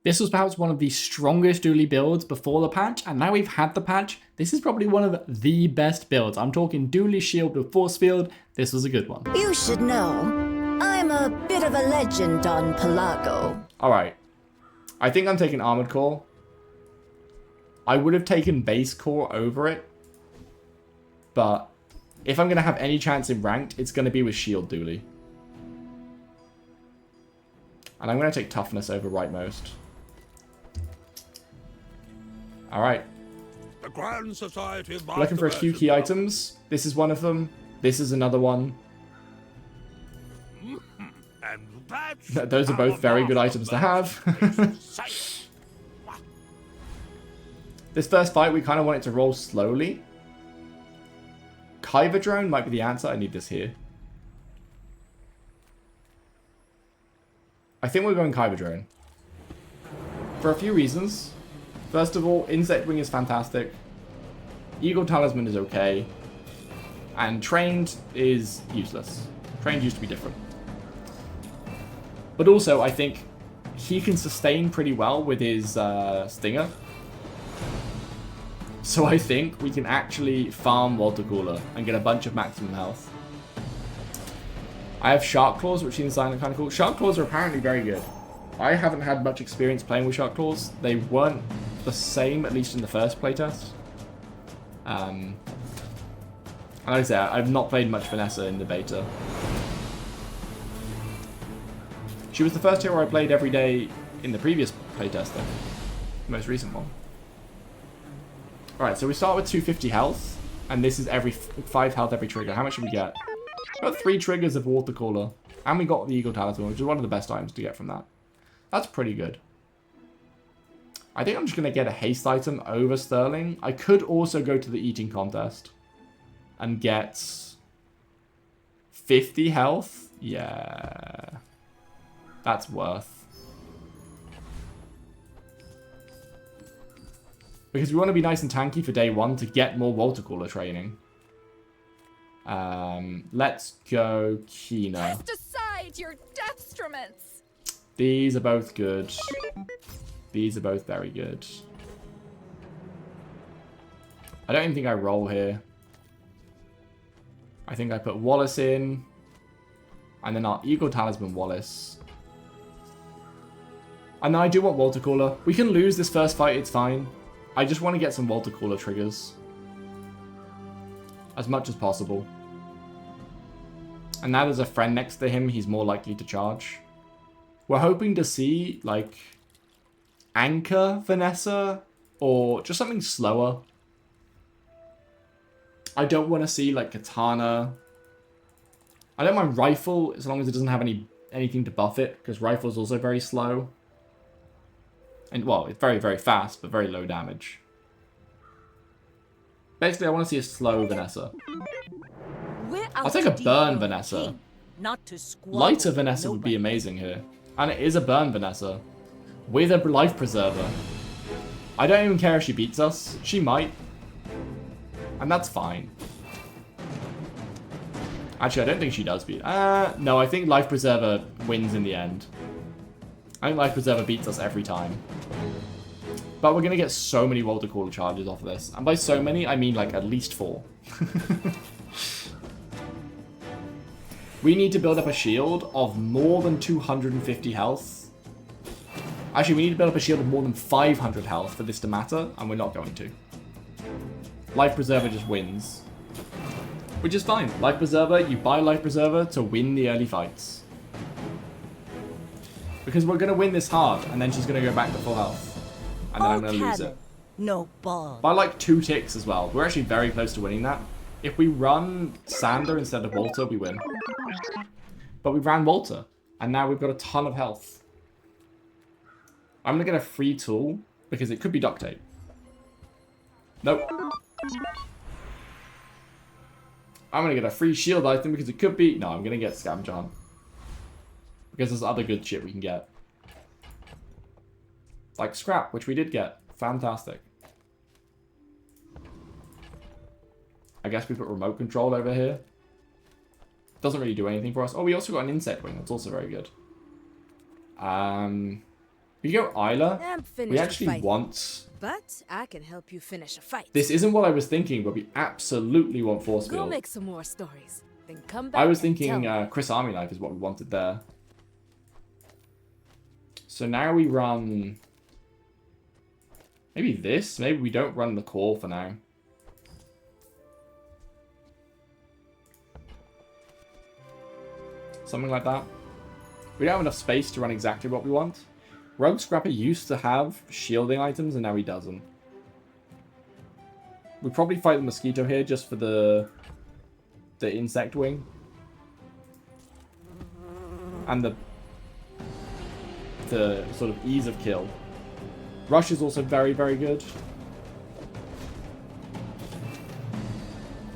This was perhaps one of the strongest Dooley builds before the patch, and now we've had the patch, this is probably one of the best builds. I'm talking Dooley Shield with Force Field, this was a good one. You should know, I'm a bit of a legend on Pelago. Alright, I think I'm taking Armored Core. I would have taken Base Core over it, but if I'm going to have any chance in Ranked, it's going to be with Shield Dooley. And I'm going to take Toughness over Rightmost. Alright. The Grand Society of Looking for a few key items. This is one of them. This is another one. And that's Those are both very good items to have. This first fight, we kind of want it to roll slowly. Kyber Drone might be the answer. I need this here. I think we're going Kyber Drone. For a few reasons. First of all, Insect Wing is fantastic. Eagle Talisman is okay. And Trained is useless. Trained used to be different. But also, I think he can sustain pretty well with his Stinger. So I think we can actually farm Water Cooler and get a bunch of maximum health. I have Shark Claws, which seems kind of cool. Shark Claws are apparently very good. I haven't had much experience playing with Shark Claws. They weren't the same, at least in the first playtest. And like I said, I've not played much Vanessa in the beta. She was the first hero I played every day in the previous playtest, though. The most recent one. Alright, so we start with 250 health. And this is every 5 health every trigger. How much should we get? Got 3 triggers of Water Cooler. And we got the Eagle Talisman, which is one of the best items to get from that. That's pretty good. I think I'm just going to get a haste item over Sterling. I could also go to the eating contest. And get 50 health. Yeah. That's worth. Because we want to be nice and tanky for day 1 to get more Water Cooler training. Let's go Kina. Cast aside your deathstruments. These are both good. These are both very good. I don't even think I roll here. I think I put Wallace in. And then our Eagle Talisman Wallace. And then I do want Water Cooler. We can lose this first fight, it's fine. I just want to get some Water Cooler triggers. As much as possible. And now there's a friend next to him, he's more likely to charge. We're hoping to see, like, Anchor Vanessa, or just something slower. I don't want to see, like, Katana. I don't mind Rifle, as long as it doesn't have anything to buff it, because Rifle's also very slow. And, well, it's very, very fast, but very low damage. Basically, I want to see a slow Vanessa. I'll take a burn Vanessa. Lighter Vanessa would be amazing here. And it is a burn Vanessa. With a life preserver. I don't even care if she beats us. She might. And that's fine. Actually, I don't think she does beat. No, I think life preserver wins in the end. I think life preserver beats us every time. But we're going to get so many Water Cooler charges off of this. And by so many, I mean like at least 4. We need to build up a shield of more than 250 health. Actually, we need to build up a shield of more than 500 health for this to matter, and we're not going to. Life Preserver just wins. Which is fine. Life Preserver, you buy Life Preserver to win the early fights. Because we're going to win this hard, and then she's going to go back to full health. And then I'm going to lose it. No ball. By like 2 ticks as well. We're actually very close to winning that. If we run Sander instead of Walter, we win. But we ran Walter, and now we've got a ton of health. I'm going to get a free tool, because it could be duct tape. Nope. I'm going to get a free shield item, because it could be... No, I'm going to get Scavenger Hunt. Because there's other good shit we can get. Like Scrap, which we did get. Fantastic. I guess we put remote control over here. Doesn't really do anything for us. Oh, we also got an Insect Wing. That's also very good. We go Isla. I'm finished We with actually fighting, want... but I can help you finish a fight. This isn't what I was thinking, but we absolutely want Force Go Field. make some more stories, then come back. I was and thinking tell me. Chris Army Life is what we wanted there. So now we run... Maybe this? Maybe we don't run the call for now. Something like that. We don't have enough space to run exactly what we want. Rogue Scrapper used to have shielding items, and now he doesn't. We'd probably fight the Mosquito here just for the Insect Wing. And the sort of ease of kill. Rush is also very, very good.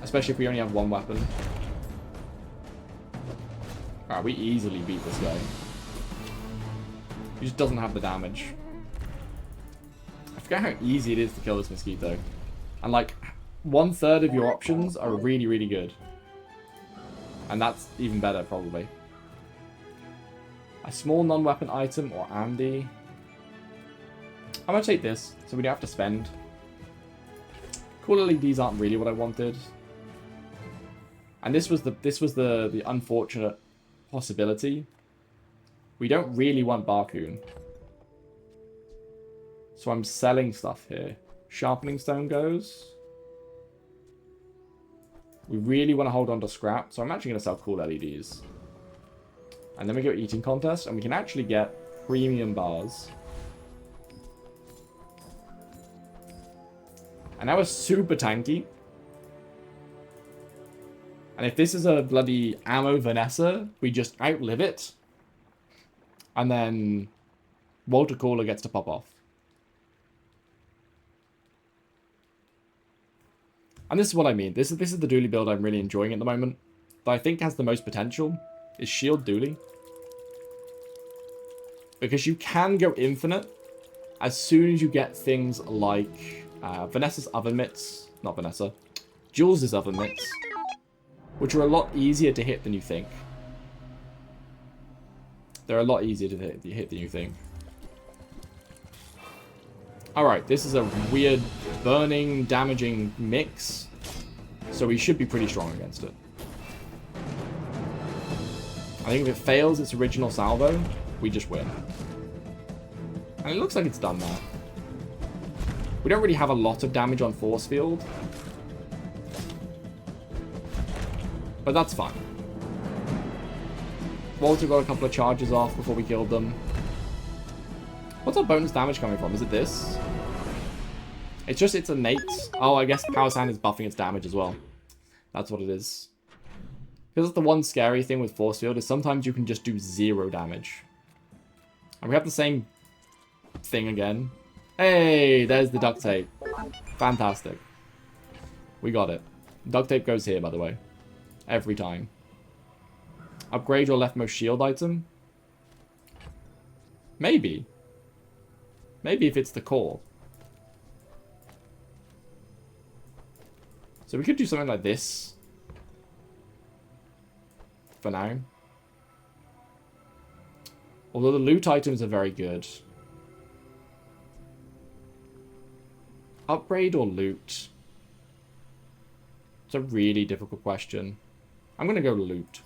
Especially if we only have one weapon. Alright, we easily beat this guy. He just doesn't have the damage. I forget how easy it is to kill this Mosquito. And like, 1/3 of your options are really, really good. And that's even better, probably. A small non-weapon item or Andy. I'm gonna take this, so we don't have to spend. Cool LEDs aren't really what I wanted. And this was the unfortunate possibility. We don't really want Barcoon. So I'm selling stuff here. Sharpening Stone goes. We really want to hold on to scrap, so I'm actually going to sell cool LEDs. And then we go Eating Contest, and we can actually get premium bars. And now we're super tanky. And if this is a bloody ammo Vanessa, we just outlive it. And then Walter Caller gets to pop off. And this is what I mean. This is the Dooley build I'm really enjoying at the moment. That I think has the most potential is Shield Dooley. Because you can go infinite as soon as you get things like Vanessa's Oven Mitts. Not Vanessa. Jules' Oven Mitts. Which are a lot easier to hit than you think. They're a lot easier to hit than you think. Alright, this is a weird burning, damaging mix. So we should be pretty strong against it. I think if it fails its original salvo, we just win. And it looks like it's done now. We don't really have a lot of damage on Force Field. But that's fine. Walter got a couple of charges off before we killed them. What's our bonus damage coming from? Is it this? It's innate. Oh, I guess Power Sand is buffing its damage as well. That's what it is. Because the one scary thing with Force Field is sometimes you can just do 0 damage. And we have the same thing again. Hey, there's the duct tape. Fantastic. We got it. Duct tape goes here, by the way. Every time. Upgrade your leftmost shield item? Maybe. Maybe if it's the core. So we could do something like this. For now. Although the loot items are very good. Upgrade or loot? It's a really difficult question. I'm going to go loot.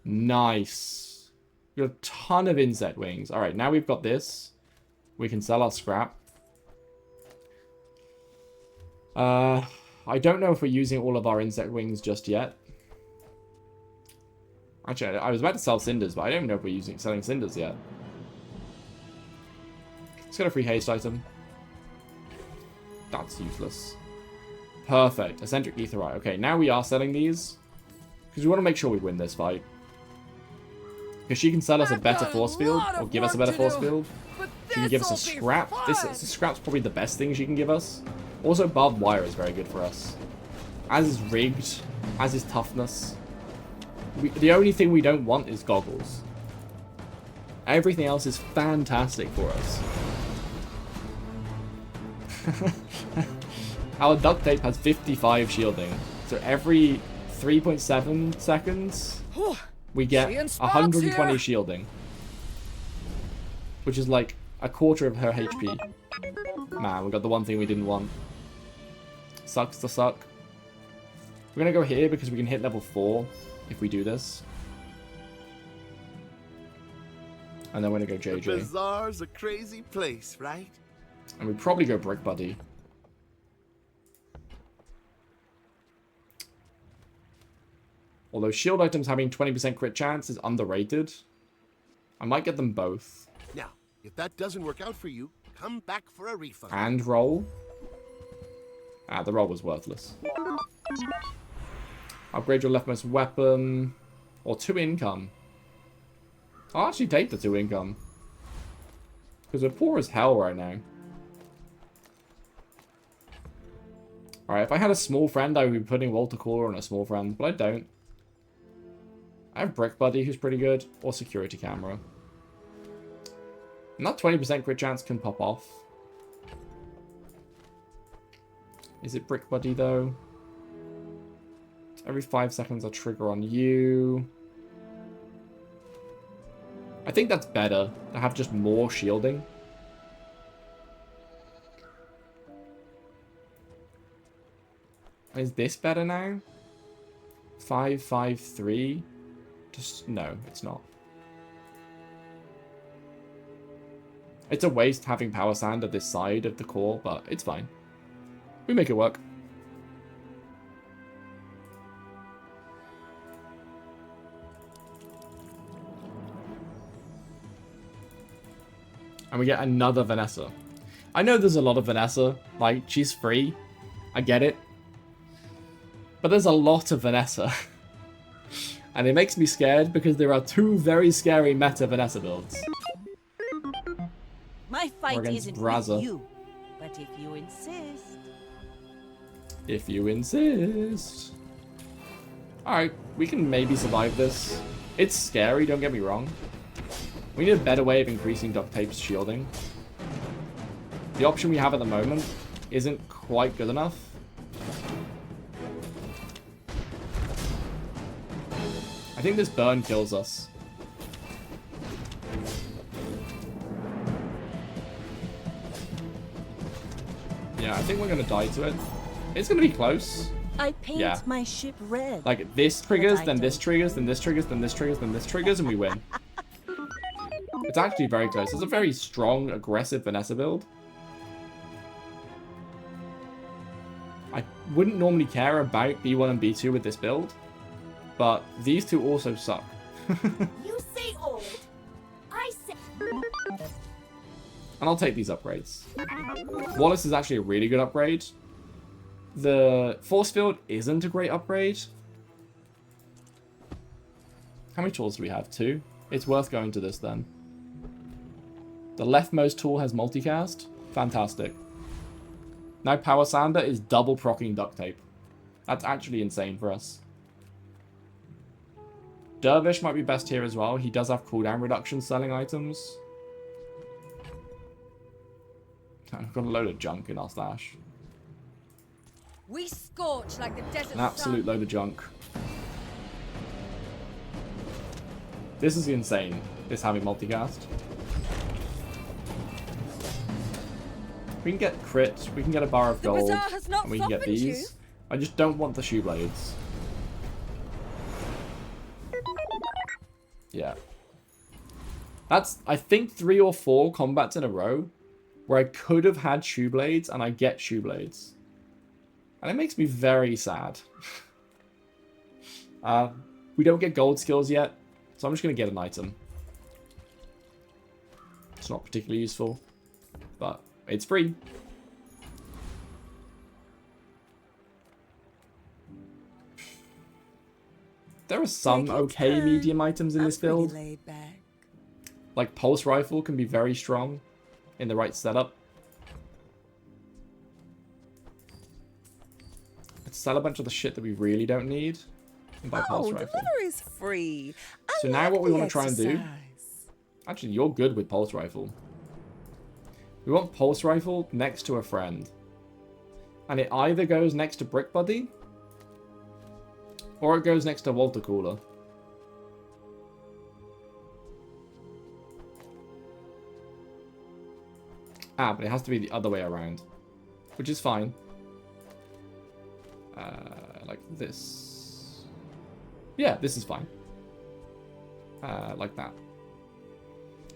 Nice. We got a ton of insect wings. Alright, now we've got this. We can sell our scrap. I don't know if we're using all of our insect wings just yet. Actually, I was about to sell cinders, but I don't even know if we're selling cinders yet. Let's get a free haste item. That's useless. Perfect. Eccentric Aetheryte. Okay, now we are selling these. Because we want to make sure we win this fight. Because she can sell us a better force field, or give us a better force field. She can give us a scrap. This scrap's probably the best thing she can give us. Also, barbed wire is very good for us. As is rigged. As is toughness. The only thing we don't want is goggles. Everything else is fantastic for us. Our duct tape has 55 shielding. So every 3.7 seconds, we get 120 shielding. which is like a quarter of her HP. Man, we got the one thing we didn't want. Sucks to suck. We're going to go here because we can hit level 4 if we do this. And then we're going to go JJ. The bazaar's a crazy place, right? And we probably go Brick Buddy. Although shield items having 20% crit chance is underrated. I might get them both. Now, if that doesn't work out for you, come back for a refund. And roll. Ah, the roll was worthless. Upgrade your leftmost weapon. Or 2 income. I'll actually take the 2 income. Because we're poor as hell right now. Alright, if I had a small friend, I would be putting Walter Caller on a small friend. But I don't. I have Brick Buddy, who's pretty good. Or Security Camera. And that 20% crit chance can pop off. Is it Brick Buddy, though? Every 5 seconds, I trigger on you. I think that's better, to have just more shielding. Is this better now? 5, 5, 3? Just, no, it's not. It's a waste having Power Sand at this side of the core, but it's fine. We make it work. And we get another Vanessa. I know there's a lot of Vanessa. Like, she's free. I get it. But there's a lot of Vanessa. And it makes me scared because there are 2 very scary meta Vanessa builds. My fight against isn't Brazza. with you, but if you insist. If you insist. Alright, we can maybe survive this. It's scary, don't get me wrong. We need a better way of increasing Duct Tape's shielding. The option we have at the moment isn't quite good enough. I think this burn kills us. Yeah, I think we're gonna die to it. It's gonna be close. I paint Yeah. my ship red. Like, this triggers, I then this don't. triggers, then this triggers, then this triggers, then this triggers, and we win. It's actually very close. It's a very strong, aggressive Vanessa build. I wouldn't normally care about B1 and B2 with this build, but these 2 also suck. You say old. I say. And I'll take these upgrades. Wallace is actually a really good upgrade. The Force Field isn't a great upgrade. How many tools do we have? 2? It's worth going to this then. The leftmost tool has multicast. Fantastic. Now Power Sander is double proccing Duct Tape. That's actually insane for us. Dervish might be best here as well. He does have cooldown reduction selling items. I've got a load of junk in our stash. We scorch like the desert An absolute load of junk. This is insane, this having multicast. We can get crit, we can get a bar of The gold, bazaar has not and we can get softened you. these. I just don't want the shoe blades. Yeah. That's, I think, 3 or 4 combats in a row where I could have had shoe blades and I get shoe blades. And it makes me very sad. We don't get gold skills yet, so I'm just going to get an item. It's not particularly useful, but it's free. There are some okay medium items in this build. Laid back. Like Pulse Rifle can be very strong in the right setup. Let's sell a bunch of the shit that we really don't need and buy Pulse Rifle. delivery's free. So now what we want to try and do... Actually, you're good with Pulse Rifle. We want Pulse Rifle next to a friend. And it either goes next to Brick Buddy, or it goes next to Walter Cooler. Ah, but it has to be the other way around. Which is fine. Like this. Yeah, this is fine. Like that.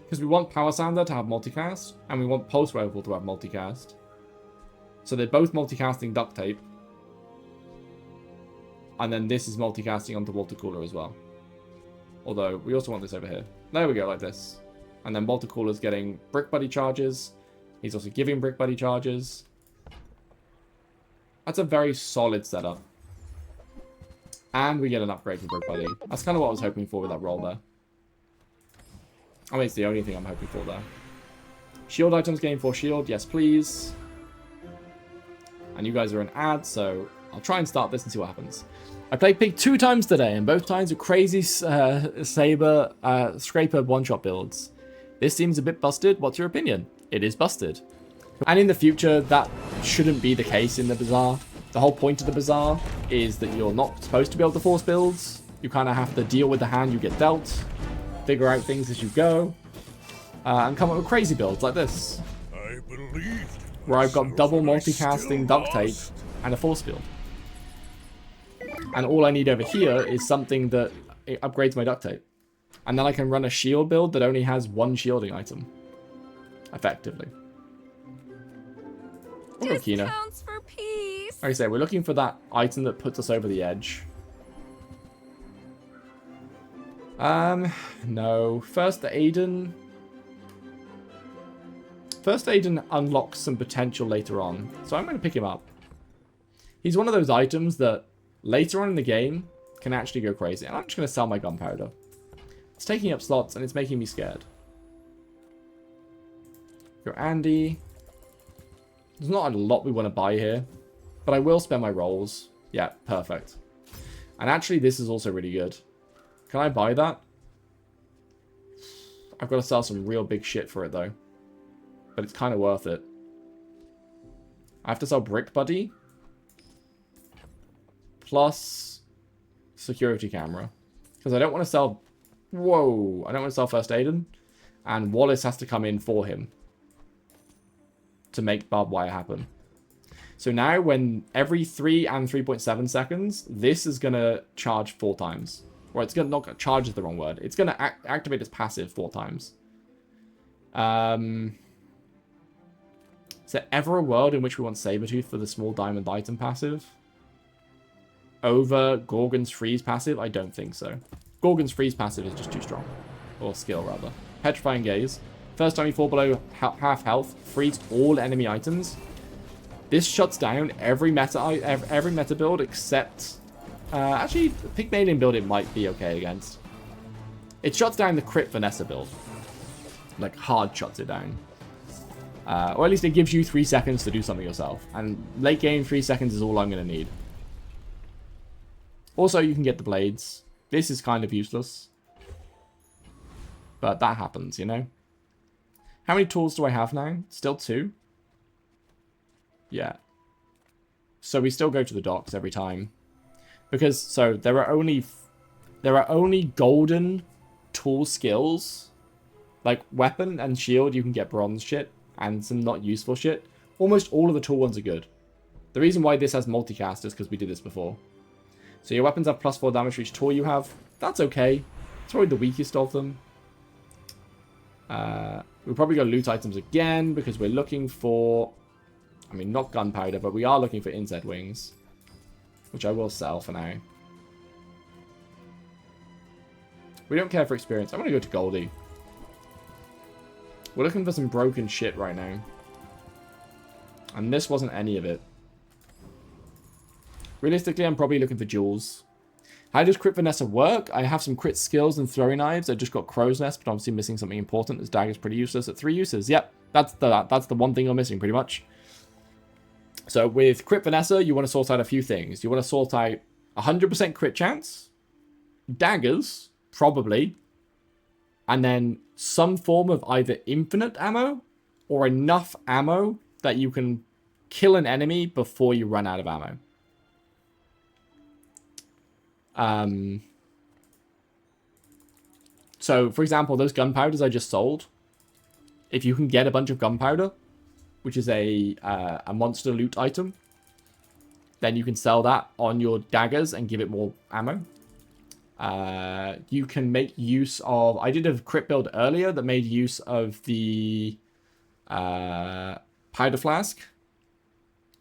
Because we want Power Sounder to have multicast, and we want Pulse Rifle to have multicast. So they're both multicasting duct tape. And then this is multicasting onto Water Cooler as well. Although, we also want this over here. There we go, like this. And then Water Cooler's getting Brick Buddy charges. He's also giving Brick Buddy charges. That's a very solid setup. And we get an upgrade from Brick Buddy. That's kind of what I was hoping for with that roll there. I mean, it's the only thing I'm hoping for there. Shield items gain 4 shield. Yes, please. And you guys are an ad, so I'll try and start this and see what happens. I played Pig 2 times today, and both times with crazy Saber Scraper one-shot builds. This seems a bit busted. What's your opinion? It is busted. And in the future, that shouldn't be the case in the Bazaar. The whole point of the Bazaar is that you're not supposed to be able to force builds. You kind of have to deal with the hand you get dealt, figure out things as you go, and come up with crazy builds like this. I believed Where I've got double myself, but I multicasting still duct tape lost. and a force field. And all I need over here is something that it upgrades my duct tape. And then I can run a shield build that only has 1 shielding item. Effectively. Oh, Kina. Discounts for peace. Like I say, we're looking for that item that puts us over the edge. No. First Aiden unlocks some potential later on. So I'm going to pick him up. He's one of those items that later on in the game can actually go crazy. And I'm just going to sell my gunpowder. It's taking up slots and it's making me scared. Go Andy. There's not a lot we want to buy here. But I will spend my rolls. Yeah, perfect. And actually this is also really good. Can I buy that? I've got to sell some real big shit for it though. But it's kind of worth it. I have to sell Brick Buddy. Plus security camera. Because I don't want to sell... Whoa! I don't want to sell First Aiden. And Wallace has to come in for him. To make barbed wire happen. So now when every 3 and 3.7 seconds, this is going to charge 4 times. Or it's going to not charge is the wrong word. It's going to activate its passive 4 times. Is there ever a world in which we want Sabretooth for the small diamond item passive? Over Gorgon's freeze passive? I don't think so. Gorgon's freeze passive is just too strong. Or skill, rather. Petrifying Gaze. First time you fall below half health, freeze all enemy items. This shuts down every meta build except... actually, Pygmalion build it might be okay against. It shuts down the crit Vanessa build. Like, hard shuts it down. Or at least it gives you 3 seconds to do something yourself. And late game, 3 seconds is all I'm going to need. Also, you can get the blades. This is kind of useless. But that happens, you know? How many tools do I have now? Still 2? Yeah. So we still go to the docks every time. Because, so, there are only golden tool skills. Like, weapon and shield, you can get bronze shit. And some not useful shit. Almost all of the tool ones are good. The reason why this has multicast is because we did this before. So your weapons have +4 damage for each tool you have. That's okay. It's probably the weakest of them. We'll probably go loot items again because we're looking for... I mean, not gunpowder, but we are looking for insect wings. Which I will sell for now. We don't care for experience. I'm going to go to Goldie. We're looking for some broken shit right now. And this wasn't any of it. Realistically, I'm probably looking for jewels. How does Crit Vanessa work? I have some crit skills and throwing knives. I just got Crow's Nest, but obviously missing something important. This dagger's pretty useless at 3 uses. Yep, that's the one thing you're missing, pretty much. So with Crit Vanessa, you want to sort out a few things. You want to sort out 100% crit chance, daggers, probably, and then some form of either infinite ammo or enough ammo that you can kill an enemy before you run out of ammo. So, for example, those gunpowders I just sold, if you can get a bunch of gunpowder, which is a monster loot item. Then you can sell that on your daggers and give it more ammo. You can make use of... I did a crit build earlier that made use of the powder flask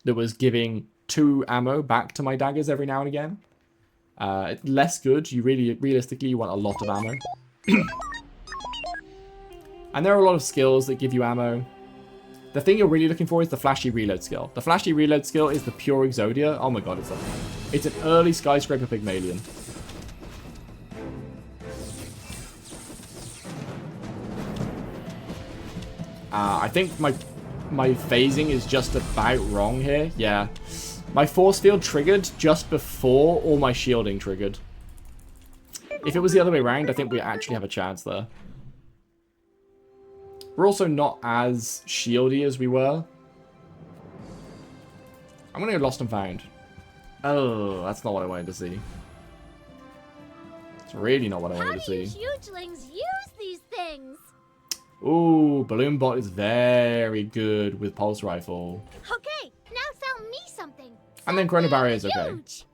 that was giving 2 ammo back to my daggers every now and again. Less good. You realistically, you want a lot of ammo. And there are a lot of skills that give you ammo. The thing you're really looking for is the flashy reload skill. The flashy reload skill is the pure Exodia. Oh my god, it's an early skyscraper Pygmalion. I think my phasing is just about wrong here. Yeah. My force field triggered just before all my shielding triggered. If it was the other way around, I think we actually have a chance there. We're also not as shieldy as we were. I'm gonna go Lost and Found. Oh, that's not what I wanted to see. It's really not what I wanted to see. How do you hugelings use these things? Ooh, Balloon Bot is very good with Pulse Rifle. Okay, now tell me something. And then Chrono Barrier is okay. Huge.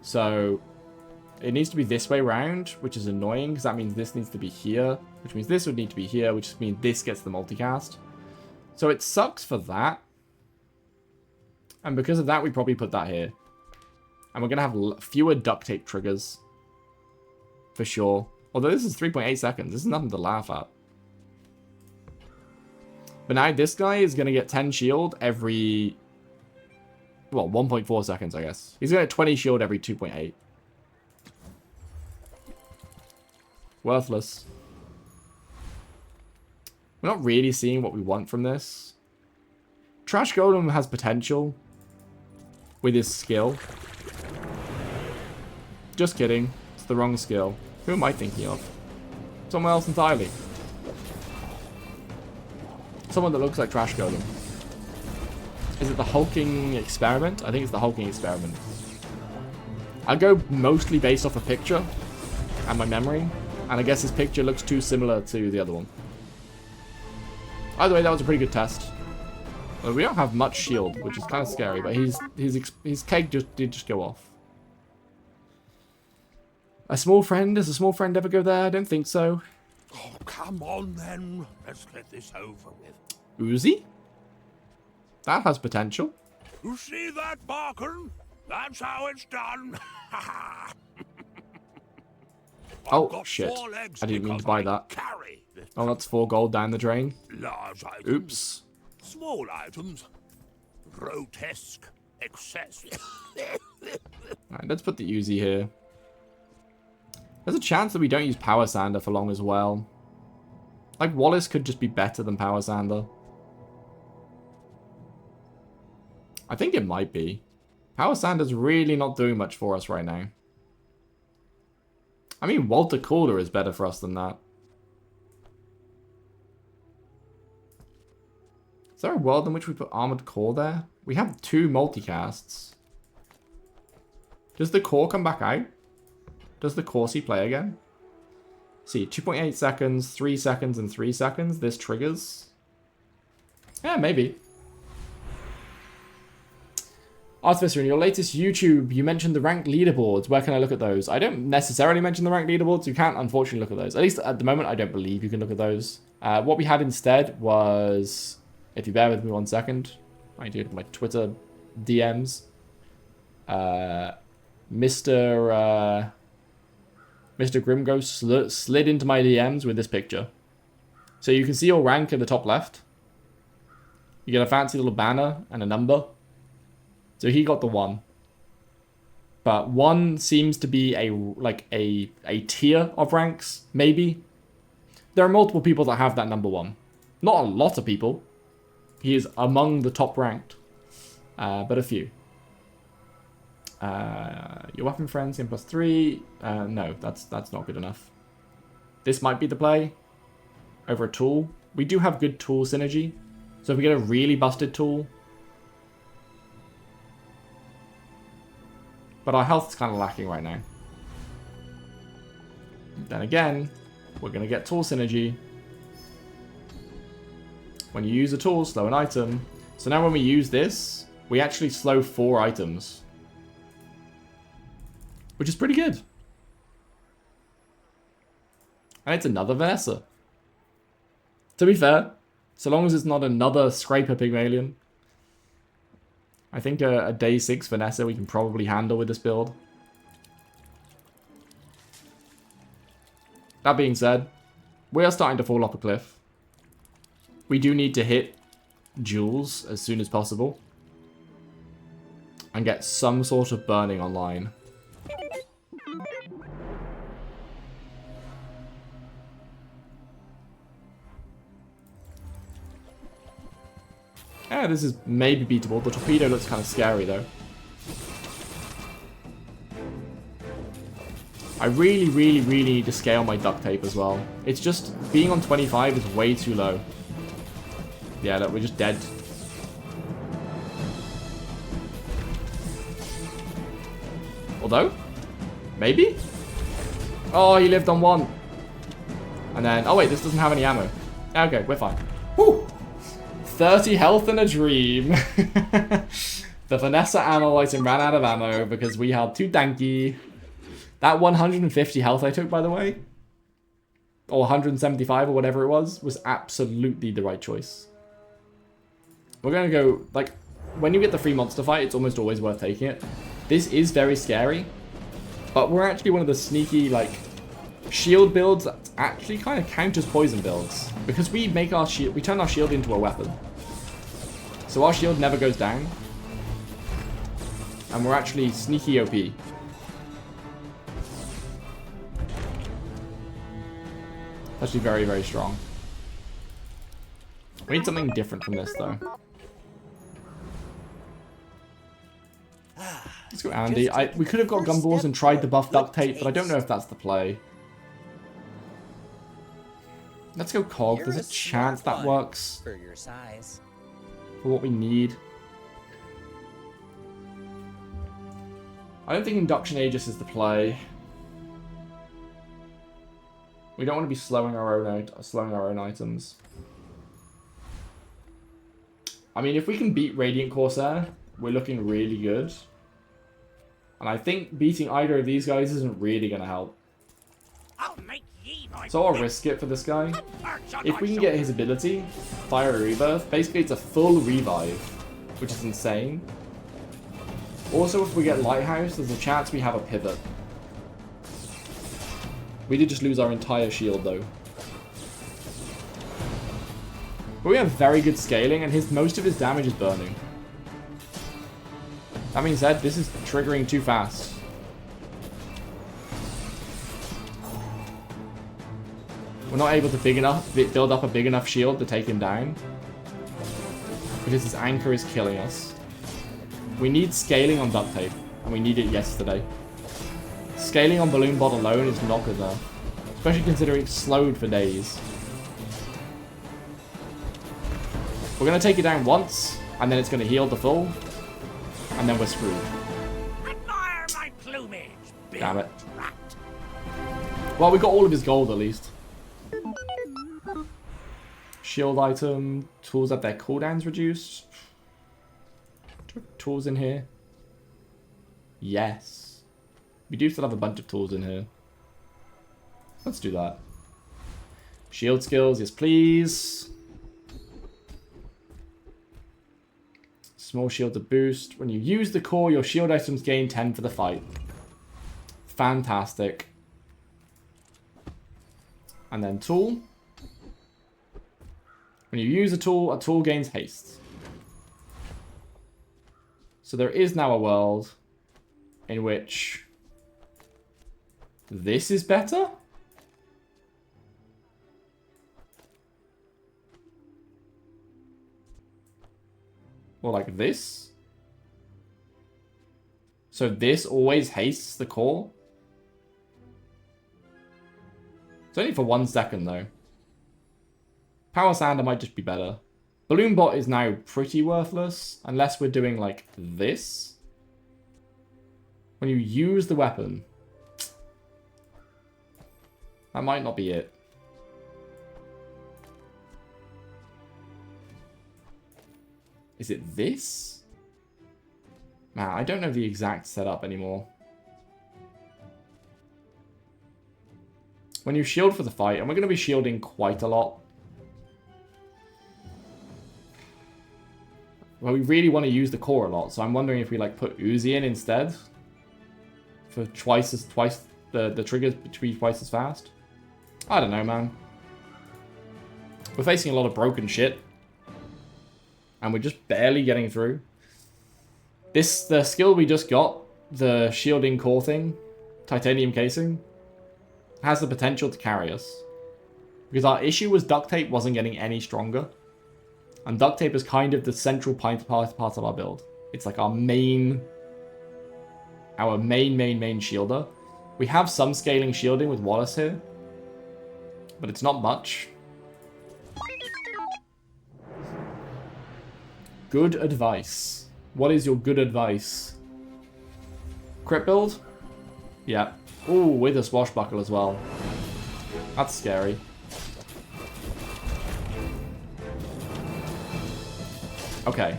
So, it needs to be this way round, which is annoying, because that means this needs to be here, which means this would need to be here, which means this gets the multicast. So it sucks for that. And because of that, we probably put that here. And we're going to have fewer duct tape triggers. For sure. Although this is 3.8 seconds. This is nothing to laugh at. But now this guy is going to get 10 shield every... Well, 1.4 seconds, I guess. He's going to get 20 shield every 2.8. Worthless. We're not really seeing what we want from this. Trash Golem has potential with his skill. Just kidding. It's the wrong skill. Who am I thinking of? Someone else entirely. Someone that looks like Trash Golem. Is it the Hulking Experiment? I think it's the Hulking Experiment. I'll go mostly based off a picture and my memory. And I guess his picture looks too similar to the other one. Either way, that was a pretty good test. Well, we don't have much shield, which is kind of scary, but his keg did just go off. A small friend? Does a small friend ever go there? I don't think so. Oh, come on then. Let's get this over with. Uzi? That has potential. You see that, Barkin? That's how it's done. Oh, shit. I didn't mean to buy that. Oh, that's 4 gold down the drain. Large items, Oops. small items, grotesque excess. Alright, let's put the Uzi here. There's a chance that we don't use Power Sander for long as well. Like, Wallace could just be better than Power Sander. I think it might be. Power Sander's really not doing much for us right now. I mean, Walter Calder is better for us than that. Is there a world in which we put Armored Core there? We have 2 multicasts. Does the core come back out? Does the Corsi play again? See, 2.8 seconds, 3 seconds, and 3 seconds. This triggers. Yeah, maybe. Artificer, in your latest YouTube, you mentioned the ranked leaderboards. Where can I look at those? I don't necessarily mention the ranked leaderboards. You can't, unfortunately, look at those. At least at the moment, I don't believe you can look at those. What we had instead was... If you bear with me 1 second. I do my Twitter DMs. Mr. Grimghost slid into my DMs with this picture. So you can see your rank at the top left. You get a fancy little banner and a number. So he got the 1. But 1 seems to be a tier of ranks, maybe. There are multiple people that have that number 1. Not a lot of people. He is among the top ranked. But a few. Your weapon friends, in +3. No, that's not good enough. This might be the play. Over a tool. We do have good tool synergy. So if we get a really busted tool. But our health is kind of lacking right now. Then again, we're going to get tool synergy. When you use a tool, slow an item. So now when we use this, we actually slow 4 items. Which is pretty good. And it's another Vanessa. To be fair, so long as it's not another Scraper Pygmalion, I think a day 6 Vanessa we can probably handle with this build. That being said, we are starting to fall off a cliff. We do need to hit Jules as soon as possible. And get some sort of burning online. Yeah, this is maybe beatable. The torpedo looks kind of scary, though. I really, really, really need to scale my duct tape as well. It's just, being on 25 is way too low. Yeah, look, we're just dead. Although, maybe? Oh, he lived on 1. And then, oh wait, this doesn't have any ammo. Okay, we're fine. Woo! 30 health and a dream. The Vanessa ammo item ran out of ammo because we had too tanky. That 150 health I took, by the way, or 175 or whatever it was absolutely the right choice. We're going to go, like, when you get the free monster fight, it's almost always worth taking it. This is very scary, but we're actually one of the sneaky, like, shield builds that actually kind of counters poison builds. Because we make our shield, we turn our shield into a weapon. So our shield never goes down. And we're actually sneaky OP. Actually very, very strong. We need something different from this, though. Let's go Andy. We could have got Gumballs and tried the buff duct tape, but I don't know if that's the play. Let's go Cog. There's a chance that works for your size. For what we need. I don't think Induction Aegis is the play. We don't want to be slowing our own items. I mean, if we can beat Radiant Corsair, we're looking really good. And I think beating either of these guys isn't really going to help. I'll make ye my So I'll risk it for this guy. If we can get his ability, Fiery Rebirth, basically it's a full revive, which is insane. Also, if we get Lighthouse, there's a chance we have a pivot. We did just lose our entire shield, though. But we have very good scaling, and most of his damage is burning. That being said, this is triggering too fast. We're not able to build up a big enough shield to take him down. Because his anchor is killing us. We need scaling on duct tape, and we need it yesterday. Scaling on Balloon Bot alone is not good enough. Especially considering it's slowed for days. We're going to take it down once, and then it's going to heal the full. And then we're screwed. Admire my plumage, big Damn it. rat. Well, we got all of his gold at least. Shield item. Tools have their cooldowns reduced. Tools in here? Yes. We do still have a bunch of tools in here. Let's do that. Shield skills, yes please. Small shield to boost. When you use the core, your shield items gain 10 for the fight. Fantastic. And then tool. When you use a tool gains haste. So there is now a world in which this is better? Or like this? So this always hastes the core? It's only for 1 second though. Power Sander might just be better. Balloon Bot is now pretty worthless, unless we're doing like this. When you use the weapon. That might not be it. Is it this? Man, I don't know the exact setup anymore. When you shield for the fight, and we're going to be shielding quite a lot. Well, we really want to use the core a lot, so I'm wondering if we like put Uzi in instead. For twice the triggers to be twice as fast. I don't know, man. We're facing a lot of broken shit. And we're just barely getting through. The skill we just got, the shielding core thing, titanium casing, has the potential to carry us. Because our issue was duct tape wasn't getting any stronger. And duct tape is kind of the central part of our build. It's like our main shielder. We have some scaling shielding with Wallace here. But it's not much. Good advice. What is your good advice? Crit build? Yeah. Ooh, with a swashbuckle as well. That's scary. Okay.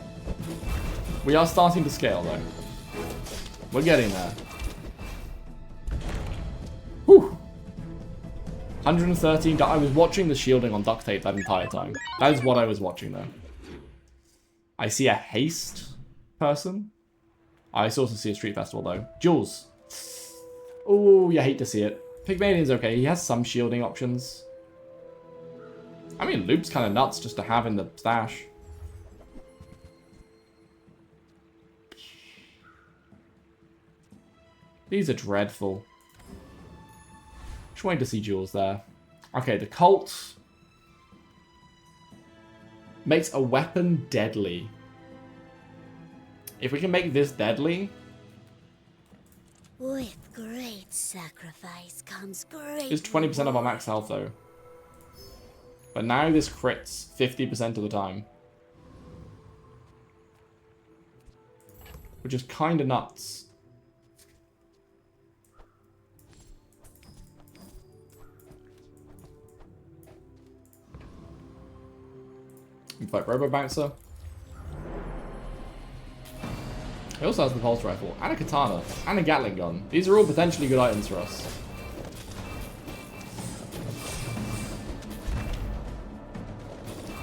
We are starting to scale, though. We're getting there. Whew. 113. I was watching the shielding on duct tape that entire time. That is what I was watching, though. I see a haste person. I also see a street festival, though. Jules. Oh, you hate to see it. Pygmalion's okay. He has some shielding options. I mean, Loop's kind of nuts just to have in the stash. These are dreadful. Just waiting to see Jules there. Okay, the Colt makes a weapon deadly. If we can make this deadly... With great sacrifice comes great. It's 20% of our max health, though. But now this crits 50% of the time. Which is kind of nuts. We fight Robo Bouncer. He also has the pulse rifle, and a katana, and a Gatling gun. These are all potentially good items for us.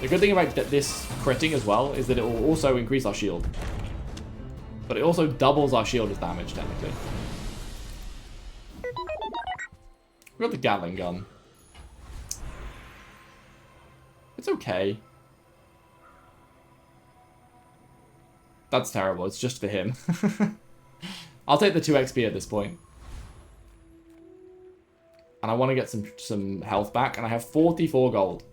The good thing about this critting as well is that it will also increase our shield. But it also doubles our shield as damage, technically. We got the Gatling gun. It's okay. That's terrible. It's just for him. I'll take the 2 XP at this point. And I want to get some health back. And I have 44 gold.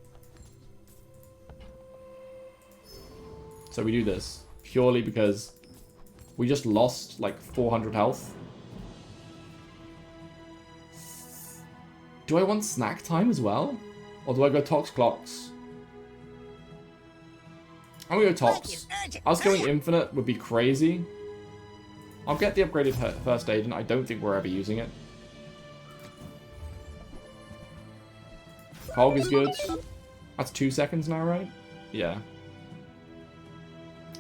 So we do this. Purely because we just lost like 400 health. Do I want snack time as well? Or do I go Tox Clocks? I'm gonna go Tox. Us going infinite would be crazy. I'll get the upgraded first aid, and I don't think we're ever using it. Hog is good. That's 2 seconds now, right? Yeah.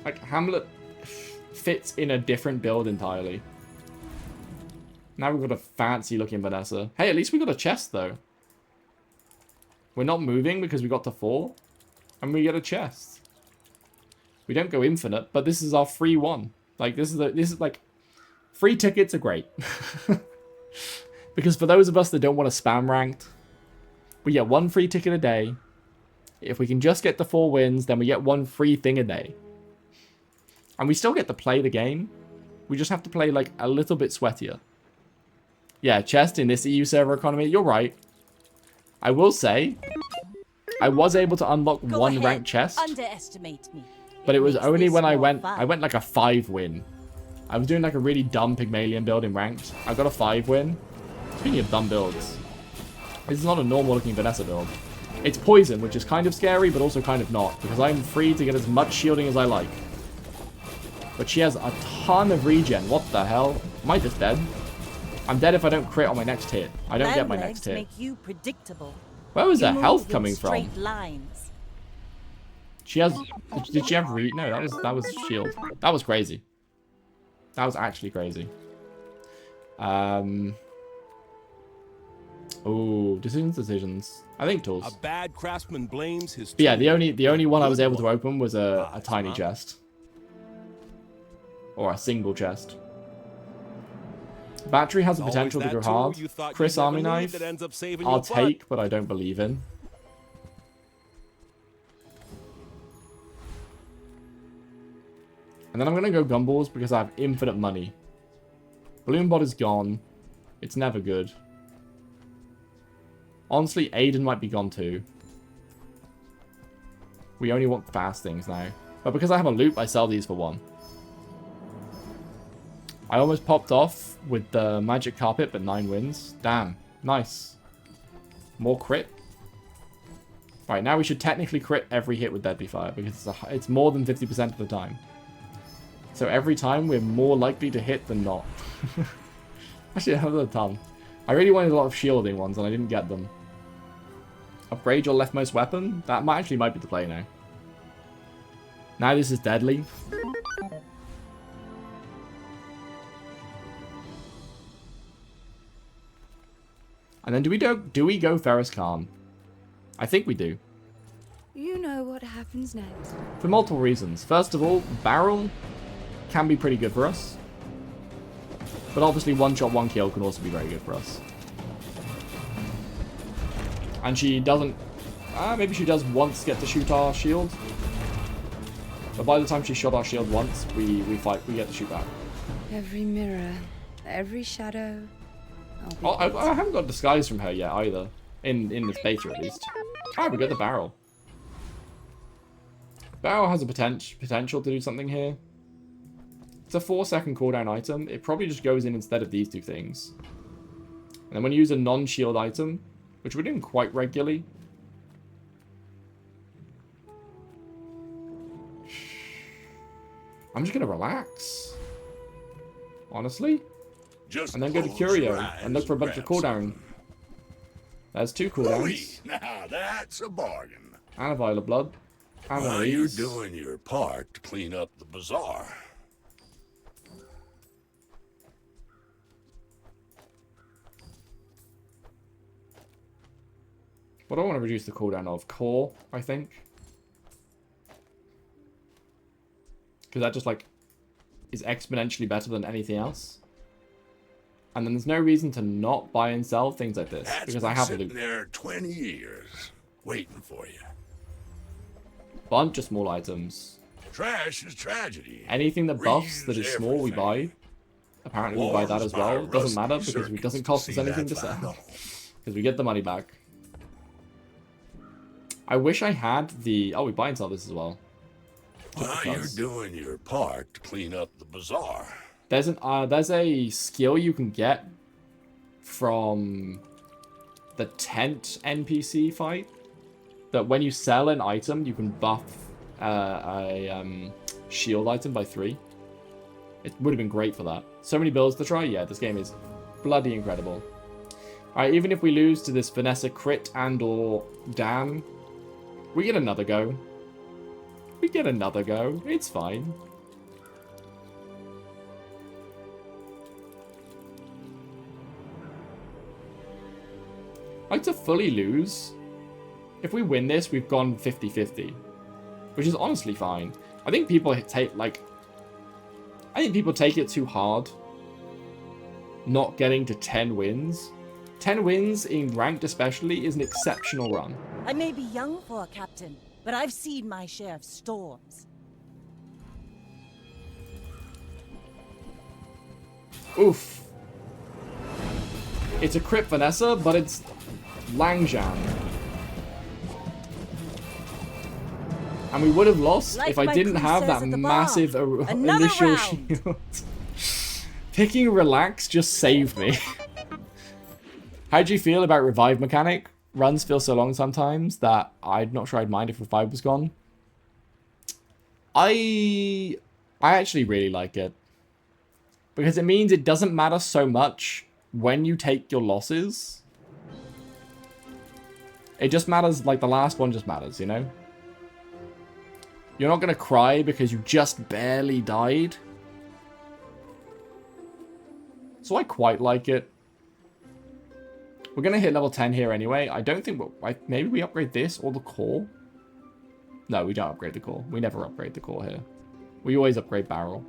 Like, Hamlet fits in a different build entirely. Now we've got a fancy looking Vanessa. Hey, at least we got a chest, though. We're not moving because we got to 4. And we get a chest. We don't go infinite, but this is our free one. Like, this is like... Free tickets are great. Because for those of us that don't want to spam ranked, we get 1 free ticket a day. If we can just get the 4 wins, then we get 1 free thing a day. And we still get to play the game. We just have to play, like, a little bit sweatier. Yeah, chest in this EU server economy, you're right. I will say, I was able to unlock one ranked chest. Underestimate me. But it was only when I went like a 5 win. I was doing like a really dumb Pygmalion build in ranked. I got a 5 win. Speaking of dumb builds, this is not a normal looking Vanessa build. It's poison, which is kind of scary, but also kind of not, because I'm free to get as much shielding as I like. But she has a ton of regen. What the hell? Am I just dead? I'm dead if I don't crit on my next hit. I don't get my next hit. Make you predictable. Where was that health coming from? Lines. She has... Did she have read? No, that was shield. That was crazy. That was actually crazy. Oh, decisions. I think tools. A bad craftsman blames his. But yeah, the only one I was able to open was a tiny chest. Or a single chest. Battery has the potential to go hard. Chris Army Knife, I'll take, but I don't believe in. And then I'm going to go Gumballs because I have infinite money. Balloon Bot is gone. It's never good. Honestly, Aiden might be gone too. We only want fast things now. But because I have a loop, I sell these for 1. I almost popped off with the Magic Carpet, but 9 wins. Damn. Nice. More crit. Right, now we should technically crit every hit with Deadly Fire because it's more than 50% of the time. So every time we're more likely to hit than not. Actually, I have a ton. I really wanted a lot of shielding ones and I didn't get them. Upgrade your leftmost weapon? That might be the play now. Now this is deadly. And then do we go Ferrous Khan? I think we do. You know what happens next. For multiple reasons. First of all, Barrel can be pretty good for us. But obviously one shot, one kill can also be very good for us. And she doesn't... maybe she does once get to shoot our shield. But by the time she shot our shield once, we get to shoot back. Every mirror, every shadow. Oh, I haven't got Disguise from her yet either. In this beta at least. Ah, we got the Barrel. Barrel has a potential to do something here. It's a 4-second cooldown item. It probably just goes in instead of these two things. And then when you use a non-shield item, which we're doing quite regularly. I'm just going to relax. Honestly. Just and then go to close your Curio eyes and look for a bunch of cooldown. There's 2 cooldowns. Now that's a bargain. And a Vial of Blood. And one of Well, you're these. doing your part to clean up the bazaar. What do I want to reduce the cooldown of? Core, I think. Because that just, like, is exponentially better than anything else. And then there's no reason to not buy and sell things like this. That's Because I have a sitting loop. there 20 years, waiting for you. Bunch of small items. Trash is tragedy. Anything that buffs that is Reuse small, we buy. everything. Apparently we buy that as well. It doesn't matter because it doesn't cost us anything to sell. Because we get the money back. I wish I had the... Oh, we buy and sell this as well. Well, you're doing your part to clean up the bazaar. There's a skill you can get from the tent NPC fight that when you sell an item, you can buff a shield item by 3. It would have been great for that. So many builds to try. Yeah, this game is bloody incredible. Alright, even if we lose to this Vanessa crit and or Dan, we get another go. We get another go. It's fine. Like to fully lose. If we win this, we've gone 50-50. Which is honestly fine. I think people take it too hard. Not getting to 10 wins. 10 wins in ranked especially is an exceptional run. I may be young for a captain, but I've seen my share of storms. Oof. It's a crit Vanessa, but it's Langjan. And we would have lost Like if I my didn't crew have says that at the massive bar. Another initial round. shield. Picking Relax just saved me. How do you feel about Revive mechanic? Runs feel so long sometimes that I'm not sure I'd mind if Revive was gone. I actually really like it. Because it means it doesn't matter so much when you take your losses. It just matters, like the last one just matters, you know? You're not going to cry because you just barely died. So I quite like it. We're going to hit level 10 here anyway. I don't think... maybe we upgrade this or the core? No, we don't upgrade the core. We never upgrade the core here. We always upgrade barrel.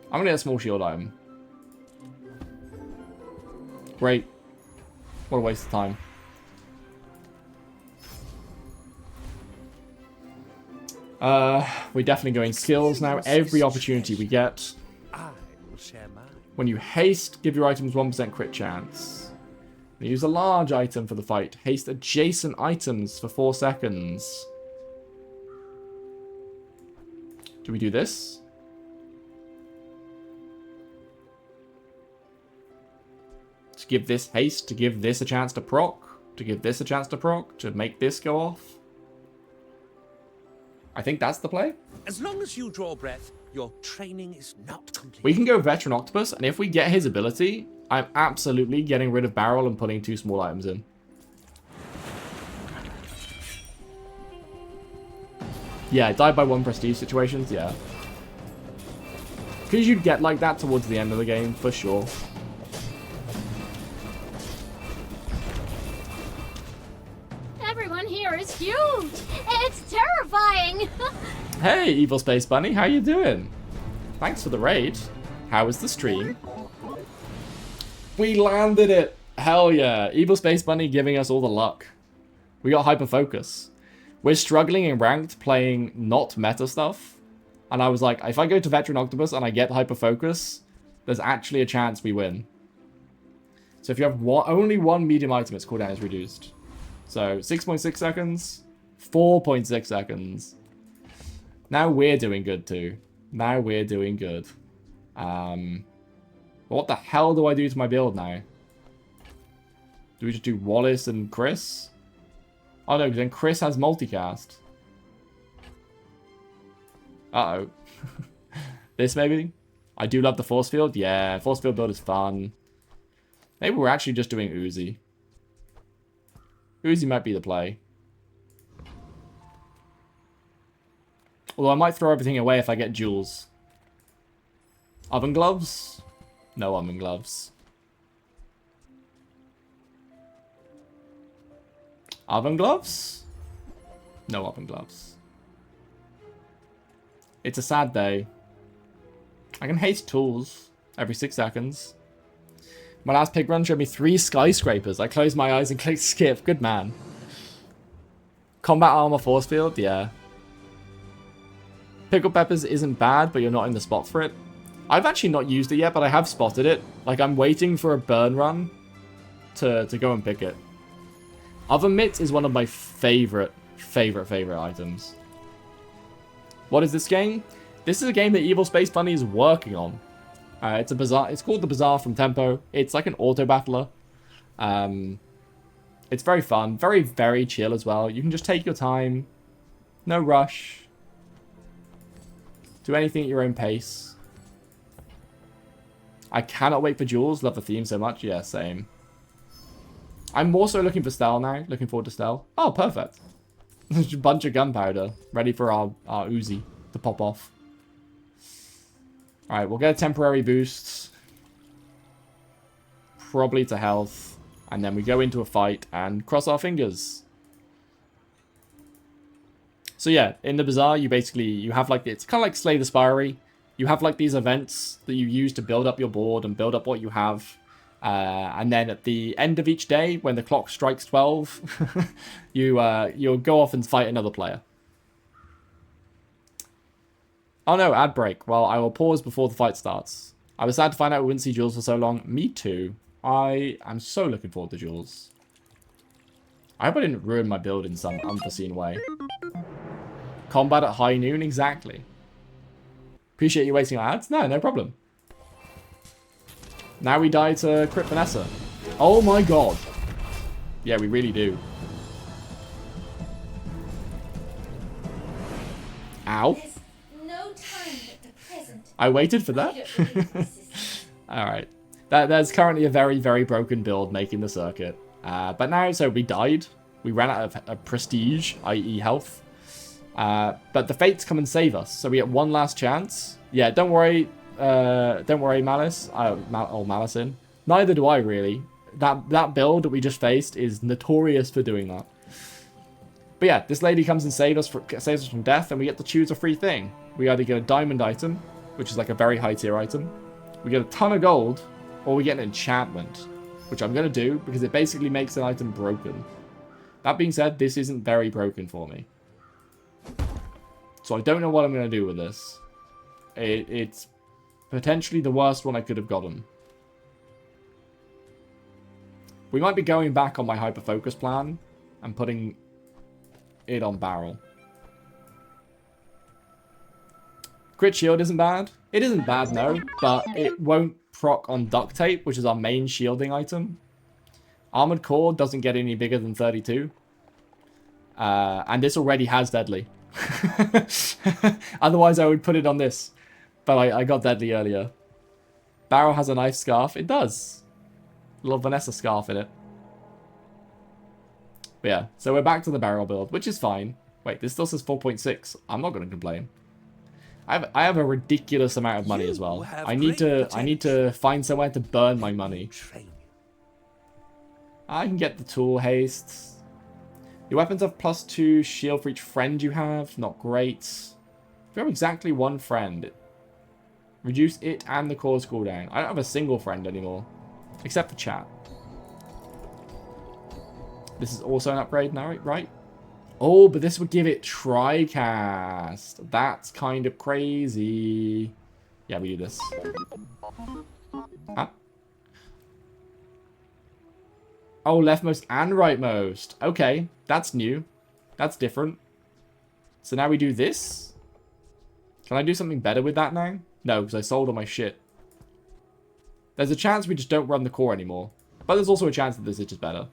I'm going to get a small shield item. Great. What a waste of time. We're definitely going skills now. Every opportunity we get. I will share mine. When you haste, give your items 1% crit chance. Use a large item for the fight. Haste adjacent items for 4 seconds. Do we do this? To give this haste, to give this a chance to proc, to give this a chance to proc, to make this go off. I think that's the play. As long as you draw breath, your training is not complete. We can go Veteran Octopus, and if we get his ability, I'm absolutely getting rid of Barrel and putting 2 small items in. Yeah, die by 1 prestige situations, yeah. Because you'd get like that towards the end of the game, for sure. Everyone here is huge. It's terrifying. Hey, Evil Space Bunny, how you doing? Thanks for the raid. How was the stream? We landed it! Hell yeah. Evil Space Bunny giving us all the luck. We got Hyper Focus. We're struggling in ranked playing not meta stuff. And I was like, if I go to Veteran Octopus and I get Hyper Focus, there's actually a chance we win. So if you have only 1 medium item, its cooldown is reduced. So 6.6 seconds, 4.6 seconds. Now we're doing good too. Now we're doing good. What the hell do I do to my build now? Do we just do Wallace and Chris? Oh no, because then Chris has multicast. Uh-oh. This maybe? I do love the force field. Yeah, force field build is fun. Maybe we're actually just doing Uzi. Uzi might be the play. Although I might throw everything away if I get jewels. Oven gloves? No oven gloves. Oven gloves? No oven gloves. It's a sad day. I can haste tools every 6 seconds. My last pig run showed me 3 skyscrapers. I closed my eyes and clicked skip. Good man. Combat armor force field? Yeah. Pickle peppers isn't bad, but you're not in the spot for it. I've actually not used it yet, but I have spotted it. Like, I'm waiting for a burn run to go and pick it. Oven mitts is one of my favorite items. What is this game? This is a game that Evil Space Bunny is working on. It's a Bazaar. It's called the Bazaar from Tempo. It's like an auto battler. It's very fun, very, very chill as well. You can just take your time. No rush. Do anything at your own pace. I cannot wait for Jules. Love the theme so much. Yeah, same. I'm more so looking for Stel now. Looking forward to Stel. Oh, perfect. There's a bunch of gunpowder ready for our Uzi to pop off. Alright, we'll get a temporary boost. Probably to health. And then we go into a fight and cross our fingers. So yeah, in the Bazaar, you have like, it's kind of like Slay the Spirey. You have like these events that you use to build up your board and build up what you have. And then at the end of each day, when the clock strikes 12, you'll go off and fight another player. Oh no, ad break. Well, I will pause before the fight starts. I was sad to find out we wouldn't see Jules for so long. Me too. I am so looking forward to Jules. I hope I didn't ruin my build in some unforeseen way. Combat at high noon? Exactly. Appreciate you waiting on ads? No, no problem. Now we die to Crit Vanessa. Oh my god. Yeah, we really do. Ow. No time but the present. I waited for that. Alright. There's currently a very, very broken build making the circuit. But now, so we died. We ran out of prestige, i.e. health. But the fates come and save us, so we get one last chance. Yeah, don't worry, Malice. Malicin. Neither do I really. That build that we just faced is notorious for doing that. But yeah, this lady comes and saves us from death, and we get to choose a free thing. We either get a diamond item, which is like a very high tier item. We get a ton of gold, or we get an enchantment, which I'm going to do because it basically makes an item broken. That being said, this isn't very broken for me. So I don't know what I'm going to do with this. It's potentially the worst one I could have gotten. We might be going back on my hyper-focus plan and putting it on barrel. Crit shield isn't bad. It isn't bad, no, but it won't proc on duct tape, which is our main shielding item. Armored core doesn't get any bigger than 32. And this already has deadly. Otherwise, I would put it on this. But I got deadly earlier. Barrel has a knife scarf. It does. A little Vanessa scarf in it. But yeah, so we're back to the barrel build, which is fine. Wait, this still says 4.6. I'm not going to complain. I have a ridiculous amount of money as well. I need to find somewhere to burn my money. I can get the tool haste. Your weapons have +2 shield for each friend you have. Not great. If you have exactly one friend, reduce it and the core's cooldown. I don't have a single friend anymore, except for chat. This is also an upgrade now, right? Oh, but this would give it Tricast. That's kind of crazy. Yeah, we do this. Huh? Oh, leftmost and rightmost. Okay, that's new. That's different. So now we do this? Can I do something better with that now? No, because I sold all my shit. There's a chance we just don't run the core anymore. But there's also a chance that this is just better.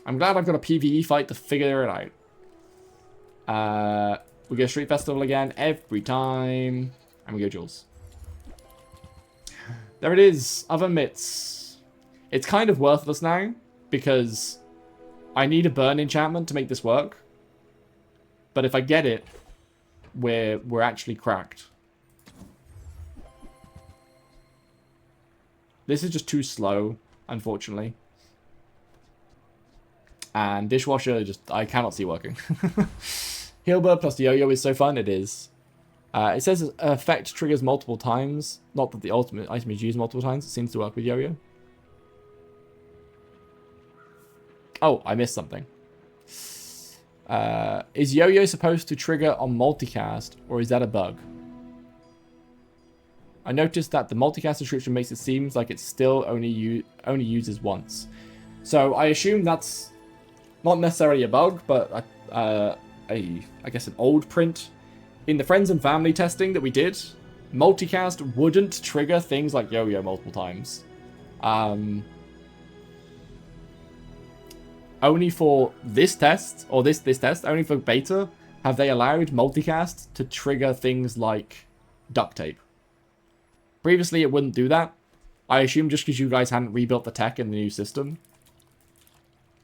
I'm glad I've got a PvE fight to figure it out. We go Street Festival again every time. And we go Jules. There it is. Other mitts. It's kind of worthless now. Because I need a burn enchantment to make this work. But if I get it, we're actually cracked. This is just too slow, unfortunately. And Dishwasher, I cannot see working. Healbird plus Yo-Yo is so fun, it is. It says effect triggers multiple times. Not that the ultimate item is used multiple times. It seems to work with Yo-Yo. Oh, I missed something. Is Yo-Yo supposed to trigger on multicast, or is that a bug? I noticed that the multicast description makes it seem like it still only uses once. So I assume that's not necessarily a bug, but I guess an old print. In the friends and family testing that we did, multicast wouldn't trigger things like Yo-Yo multiple times. Only for this test, or this test, only for beta, have they allowed multicast to trigger things like duct tape. Previously, it wouldn't do that. I assume just because you guys hadn't rebuilt the tech in the new system.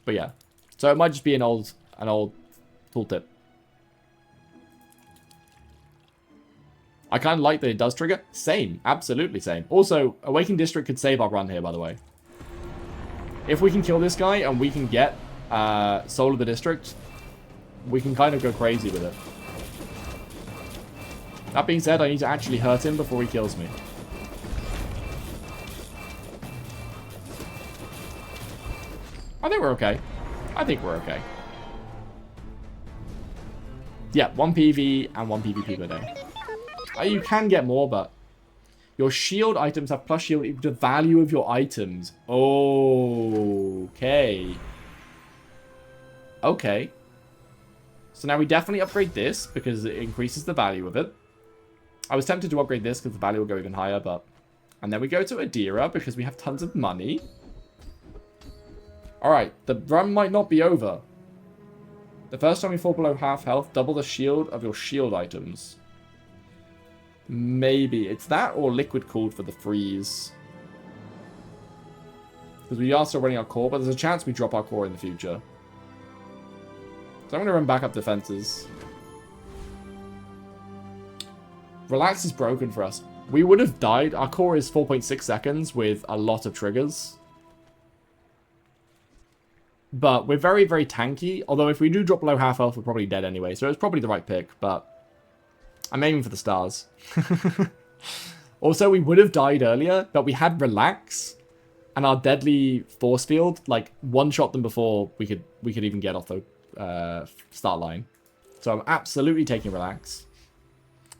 But yeah. So it might just be an old tooltip. I kind of like that it does trigger. Same. Absolutely same. Also, Awakened District could save our run here, by the way. If we can kill this guy and we can get Soul of the District, we can kind of go crazy with it. That being said, I need to actually hurt him before he kills me. I think we're okay. I think we're okay. Yeah, 1 PV and 1 PvP per day. You can get more, but your shield items have plus shield equal to the value of your items. Okay. Okay. So now we definitely upgrade this because it increases the value of it. I was tempted to upgrade this because the value will go even higher, but... And then we go to Adira because we have tons of money. Alright, the run might not be over. The first time you fall below half health, double the shield of your shield items. Maybe. It's that or liquid cooled for the freeze. Because we are still running our core, but there's a chance we drop our core in the future. So I'm going to run back up defenses. Relax is broken for us. We would have died. Our core is 4.6 seconds with a lot of triggers. But we're very, very tanky. Although if we do drop below half health, we're probably dead anyway. So it's probably the right pick. But I'm aiming for the stars. Also, we would have died earlier, but we had Relax. And our deadly force field, like, one-shot them before we could even get off the start line. So I'm absolutely taking Relax.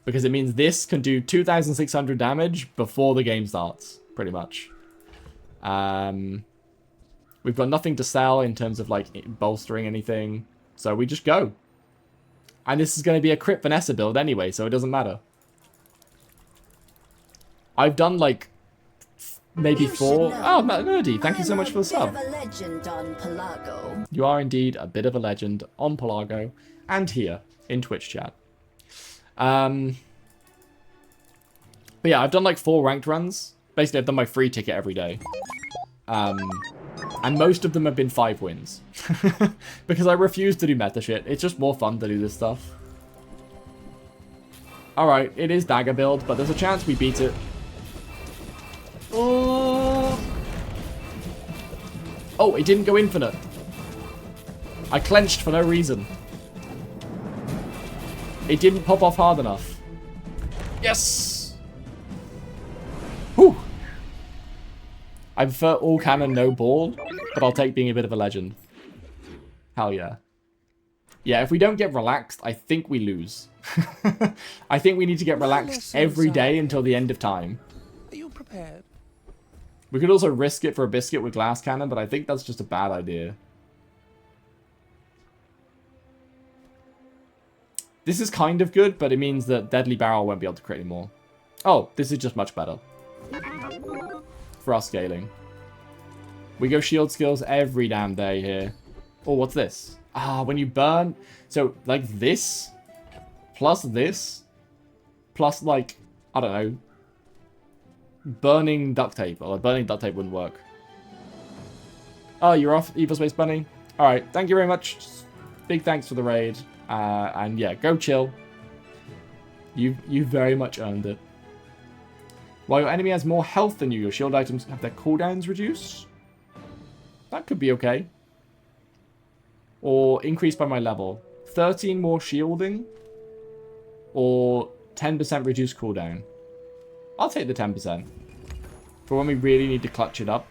Because it means this can do 2,600 damage before the game starts, pretty much. We've got nothing to sell in terms of, like, bolstering anything. So we just go. And this is going to be a crit Vanessa build anyway, so it doesn't matter. I've done, like, maybe 4... Oh, Nerdy, thank you so much for the sub. I'm a bit of a legend on Pelago. You are indeed a bit of a legend on Pelago and here in Twitch chat. But yeah, I've done like 4 ranked runs. Basically, I've done my free ticket every day. And most of them have been 5 wins. Because I refuse to do meta shit. It's just more fun to do this stuff. Alright, it is dagger build, but there's a chance we beat it. Oh, it didn't go infinite. I clenched for no reason. It didn't pop off hard enough. Yes! Whew! I prefer all cannon, no ball, but I'll take being a bit of a legend. Hell yeah. Yeah, if we don't get relaxed, I think we lose. I think we need to get relaxed every day until the end of time. Are you prepared? We could also risk it for a biscuit with glass cannon, but I think that's just a bad idea. This is kind of good, but it means that Deadly Barrel won't be able to crit anymore. Oh, this is just much better. For our scaling. We go shield skills every damn day here. Oh, what's this? Ah, when you burn... So, like this, plus, like, I don't know, burning duct tape. Or burning duct tape wouldn't work. Oh, you're off, Evil Space Bunny? Alright, thank you very much. Big thanks for the raid. And yeah, go chill. You very much earned it. While your enemy has more health than you, your shield items have their cooldowns reduced. That could be okay. Or increased by my level. 13 more shielding. Or 10% reduced cooldown. I'll take the 10%. For when we really need to clutch it up.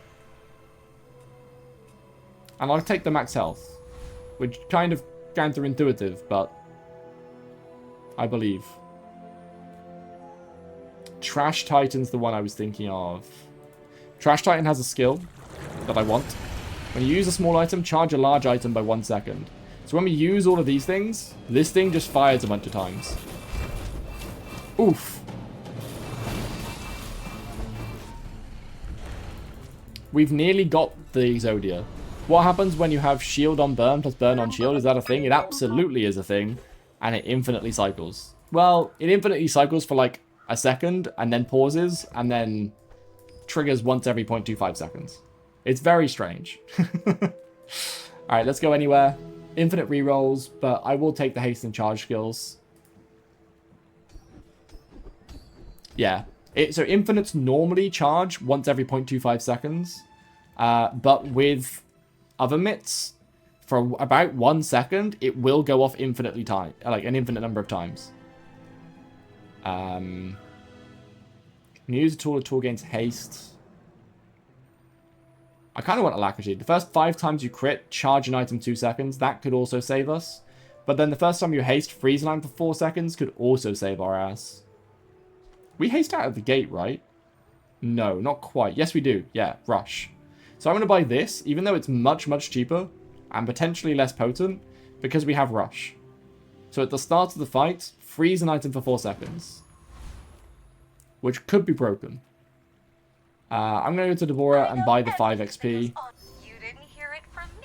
And I'll take the max health. Which kind of counterintuitive, but I believe. Trash Titan's the one I was thinking of. Trash Titan has a skill that I want. When you use a small item, charge a large item by 1 second. So when we use all of these things, this thing just fires a bunch of times. Oof. We've nearly got the Exodia. What happens when you have shield on burn plus burn on shield? Is that a thing? It absolutely is a thing. And it infinitely cycles. Well, it infinitely cycles for like a second and then pauses and then triggers once every 0.25 seconds. It's very strange. Alright, let's go anywhere. Infinite rerolls, but I will take the haste and charge skills. Yeah. So infinites normally charge once every 0.25 seconds. But with other mitts, for about 1 second, it will go off infinitely like an infinite number of times. Can you use a tool gains haste? I kind of want Alacrity. The first 5 times you crit, charge an item 2 seconds. That could also save us. But then the first time you haste, freeze an item for 4 seconds could also save our ass. We haste out of the gate, right? No, not quite. Yes, we do. Yeah, rush. So I'm going to buy this, even though it's much, much cheaper and potentially less potent, because we have rush. So at the start of the fight, freeze an item for 4 seconds. Which could be broken. I'm going to go to Deborah and buy the 5 XP.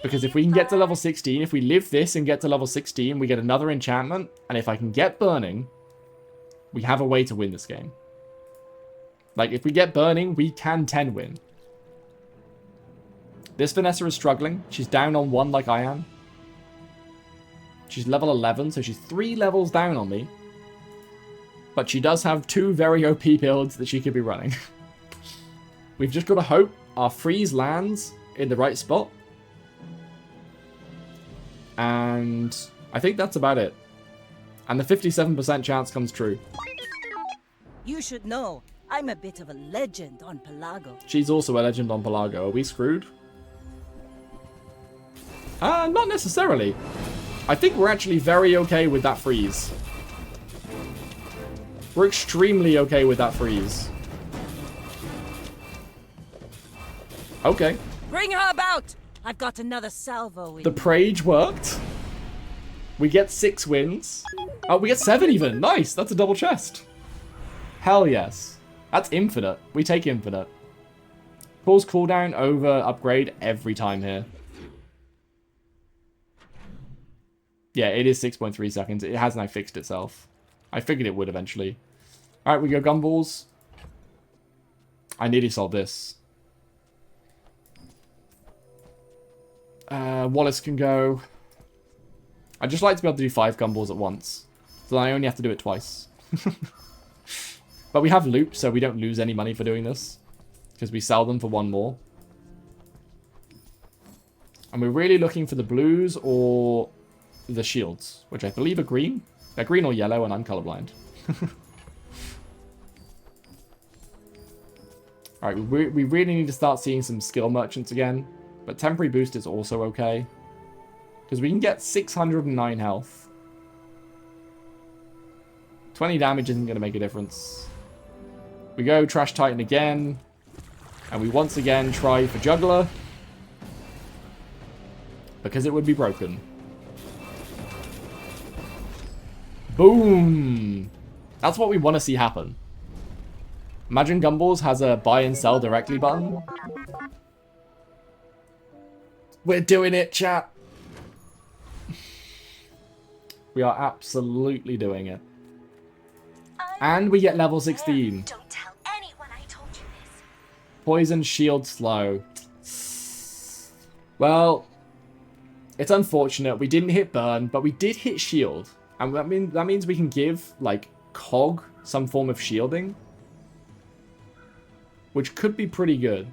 Because if we can get to level 16, if we live this and get to level 16, we get another enchantment. And if I can get burning, we have a way to win this game. Like, if we get burning, we can 10 win. This Vanessa is struggling. She's down on 1 like I am. She's level 11, so she's 3 levels down on me. But she does have 2 very OP builds that she could be running. We've just got to hope our freeze lands in the right spot. And I think that's about it. And the 57% chance comes true. You should know, I'm a bit of a legend on Pelago. She's also a legend on Pelago. Are we screwed? Not necessarily. I think we're actually very okay with that freeze. We're extremely okay with that freeze. Okay. Bring her about! I've got another salvo in The Prage worked. We get 6 wins. Oh, we get 7 even. Nice. That's a double chest. Hell yes. That's infinite. We take infinite. Pulls cooldown over upgrade every time here. Yeah, it is 6.3 seconds. It has now fixed itself. I figured it would eventually. Alright, we go gumballs. I nearly solved this. Wallace can go. I'd just like to be able to do 5 gumballs at once. So I only have to do it twice. But we have loot, so we don't lose any money for doing this. Because we sell them for 1 more. And we're really looking for the blues or the shields, which I believe are green. They're green or yellow, and I'm colorblind. Alright, we really need to start seeing some skill merchants again. But temporary boost is also okay. Because we can get 609 health. 20 damage isn't going to make a difference. We go Trash Titan again. And we once again try for Juggler. Because it would be broken. Boom! That's what we want to see happen. Imagine Gumballs has a buy and sell directly button. We're doing it, chat. We are absolutely doing it. And we get level 16. Don't tell anyone I told you this. Poison shield slow. Well, it's unfortunate. We didn't hit burn, but we did hit shield. And that means we can give, like, Cog some form of shielding. Which could be pretty good.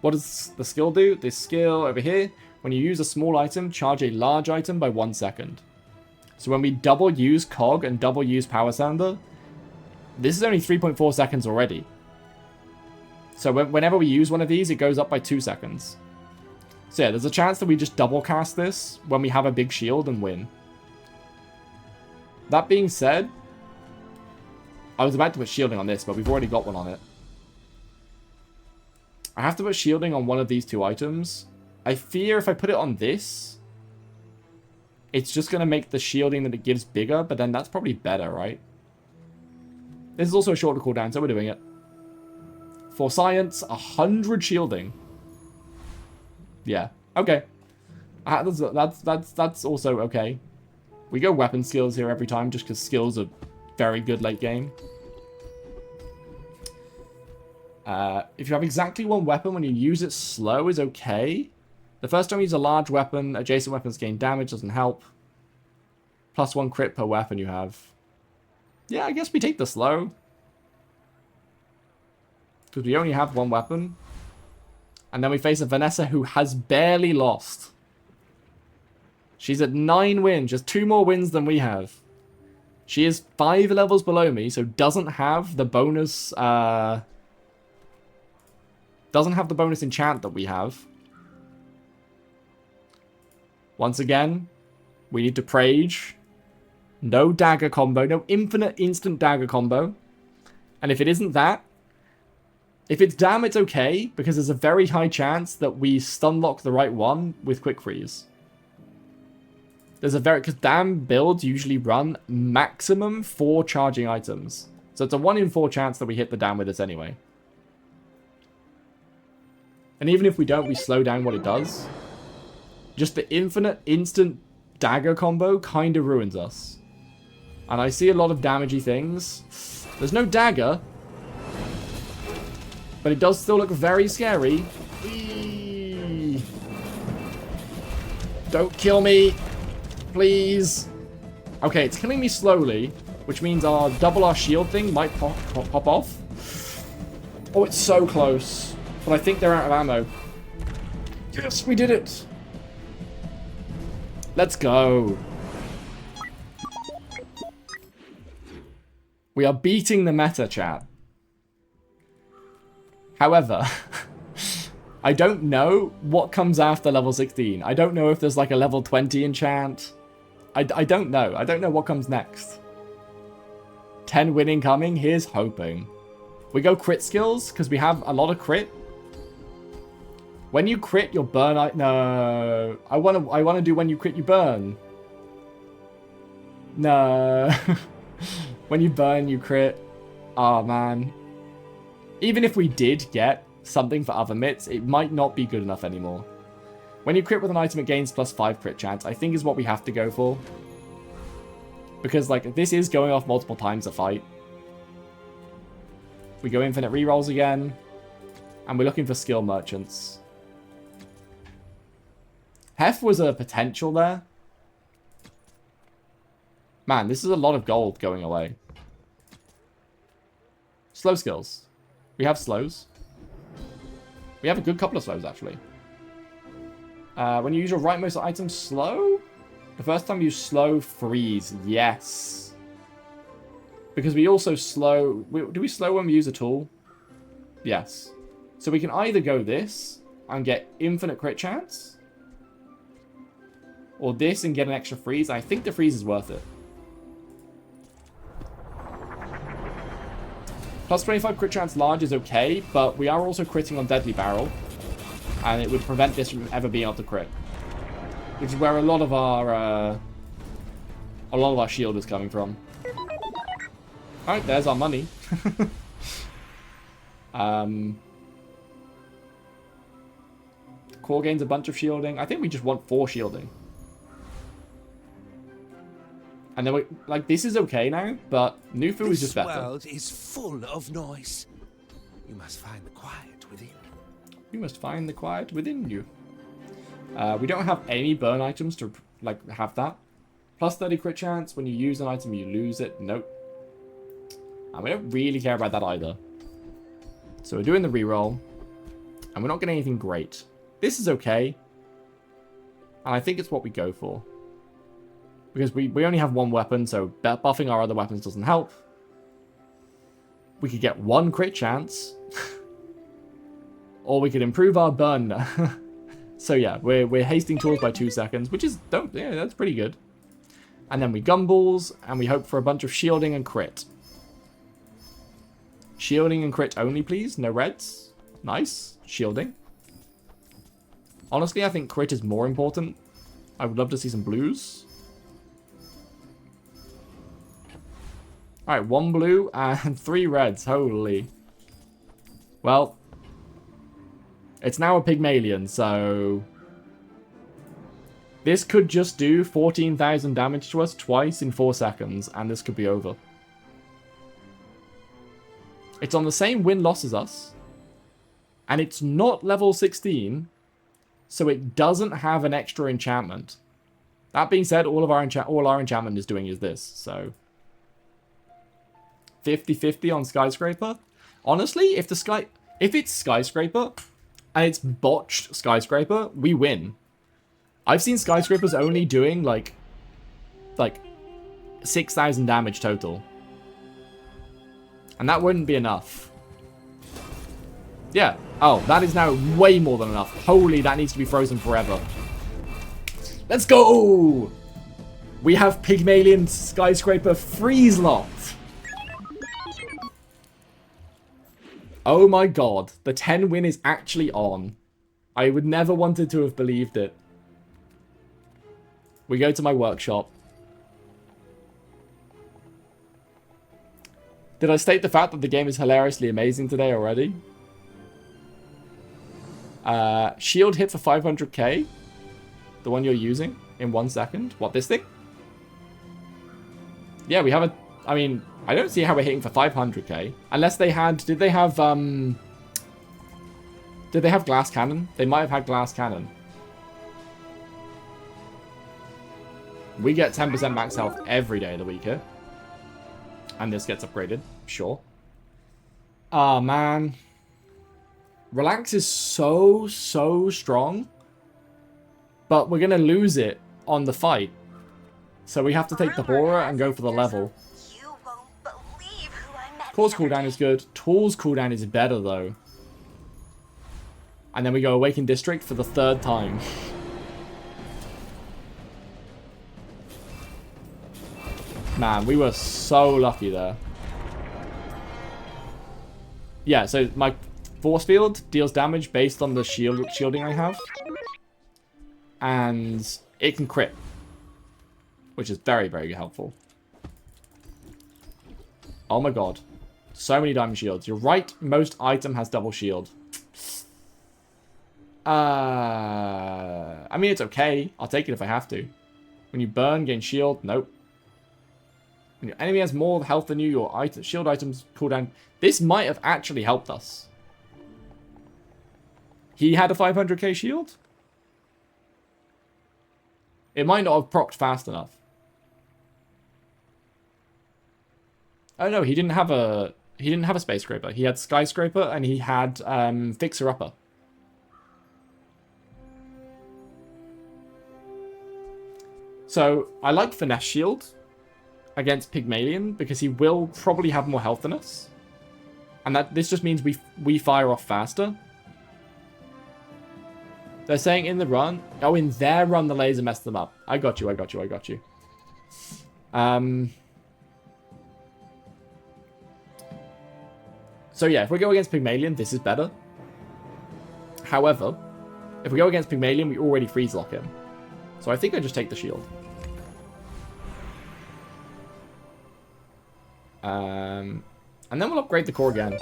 What does the skill do? This skill over here, when you use a small item, charge a large item by 1 second. So when we double use Cog and double use Power Sounder, this is only 3.4 seconds already. So whenever we use one of these, it goes up by 2 seconds. So yeah, there's a chance that we just double cast this when we have a big shield and win. That being said, I was about to put shielding on this, but we've already got one on it. I have to put shielding on one of these 2 items. I fear if I put it on this, it's just going to make the shielding that it gives bigger, but then that's probably better, right? This is also a shorter cooldown, so we're doing it. For science, 100 shielding. Yeah, okay. That's also okay. We go weapon skills here every time, just because skills are very good late game. If you have exactly 1 weapon when you use it slow is okay. The first time you use a large weapon, adjacent weapons gain damage, doesn't help. +1 crit per weapon you have. Yeah, I guess we take the slow. Because we only have 1 weapon. And then we face a Vanessa who has barely lost. She's at 9 wins, just 2 more wins than we have. She is 5 levels below me, so doesn't have the bonus, doesn't have the bonus enchant that we have. Once again, we need to Prage. No dagger combo, no infinite instant dagger combo. And if it isn't that, if it's Dam, it's okay, because there's a very high chance that we stun lock the right one with Quick Freeze. There's a because Dam builds usually run maximum 4 charging items. So it's a 1 in 4 chance that we hit the Dam with this anyway. And even if we don't, we slow down what it does. Just the infinite instant dagger combo kind of ruins us. And I see a lot of damagey things. There's no dagger. But it does still look very scary. Eee. Don't kill me. Please. Okay, it's killing me slowly, which means our double our shield thing might pop off. Oh, it's so close. But I think they're out of ammo. Yes, we did it. Let's go. We are beating the meta, chat. However, I don't know what comes after level 16. I don't know if there's like a level 20 enchant. I don't know. I don't know what comes next. 10 winning coming? Here's hoping. We go crit skills because we have a lot of crit. When you crit, your burn... No. I want to do when you crit, you burn. No. When you burn, you crit. Oh, man. Even if we did get something for other mitts, it might not be good enough anymore. When you crit with an item, it gains +5 crit chance. I think is what we have to go for. Because, like, this is going off multiple times a fight. We go infinite rerolls again. And we're looking for skill merchants. Hef was a potential there. Man, this is a lot of gold going away. Slow skills. We have slows. We have a good couple of slows, actually. When you use your rightmost item, slow? The first time you slow, freeze. Yes. Because we also slow... Do we slow when we use a tool? Yes. So we can either go this and get infinite crit chance. Or this and get an extra freeze. I think the freeze is worth it. Plus 25 crit chance large is okay, but we are also critting on Deadly Barrel. And it would prevent this from ever being able to crit. Which is where a lot of our shield is coming from. Alright, there's our money. Core gains a bunch of shielding. I think we just want 4 shielding. And then we, like, this is okay now, but Nufu is just better. This world is full of noise. You must find the quiet within. You must find the quiet within you. We don't have any burn items to, like, have that. Plus 30 crit chance. When you use an item, you lose it. Nope. And we don't really care about that either. So we're doing the reroll. And we're not getting anything great. This is okay. And I think it's what we go for. Because we only have one weapon, so buffing our other weapons doesn't help. We could get 1 crit chance. Or we could improve our burn. So yeah, we're hasting tools by 2 seconds, which is, yeah, that's pretty good. And then we gumballs, and we hope for a bunch of shielding and crit. Shielding and crit only, please. No reds. Nice. Shielding. Honestly, I think crit is more important. I would love to see some blues. Alright, 1 blue and 3 reds. Holy. Well, it's now a Pygmalion, so... This could just do 14,000 damage to us twice in 4 seconds, and this could be over. It's on the same win-loss as us. And it's not level 16, so it doesn't have an extra enchantment. That being said, all our enchantment is doing is this, so... 50-50 on Skyscraper. Honestly, if it's Skyscraper and it's botched Skyscraper, we win. I've seen Skyscrapers only doing like 6,000 damage total. And that wouldn't be enough. Yeah. Oh, that is now way more than enough. Holy, that needs to be frozen forever. Let's go! We have Pygmalion Skyscraper freeze locked. Oh my god, the 10 win is actually on. I would never wanted to have believed it. We go to my workshop. Did I state the fact that the game is hilariously amazing today already? Shield hit for 500k. The one you're using in 1 second. What, this thing? Yeah, we have a... I mean, I don't see how we're hitting for 500k. Unless they had... Did they have glass cannon? They might have had glass cannon. We get 10% max health every day of the week here. And this gets upgraded, sure. Ah, man. Relax is so strong. But we're going to lose it on the fight. So we have to take the Bora and go for the level. Core's cooldown is good. Tool's cooldown is better, though. And then we go Awaken District for the 3rd time. Man, we were so lucky there. Yeah, so my Force Field deals damage based on the shielding I have. And it can crit. Which is very, very helpful. Oh my god. So many diamond shields. You're right, most item has double shield. I mean, it's okay. I'll take it if I have to. When you burn, gain shield. Nope. When your enemy has more health than you, your shield items cooldown. This might have actually helped us. He had a 500k shield? It might not have procced fast enough. Oh no, he didn't have a Space Scraper. He had Skyscraper and he had Fixer Upper. So I like Finesse Shield against Pygmalion because he will probably have more health than us. And this just means we fire off faster. They're saying in the run. Oh, in their run, the laser messed them up. I got you. So yeah, if we go against Pygmalion, this is better. However, if we go against Pygmalion, we already freeze lock him. So I think I just take the shield. And then we'll upgrade the core again.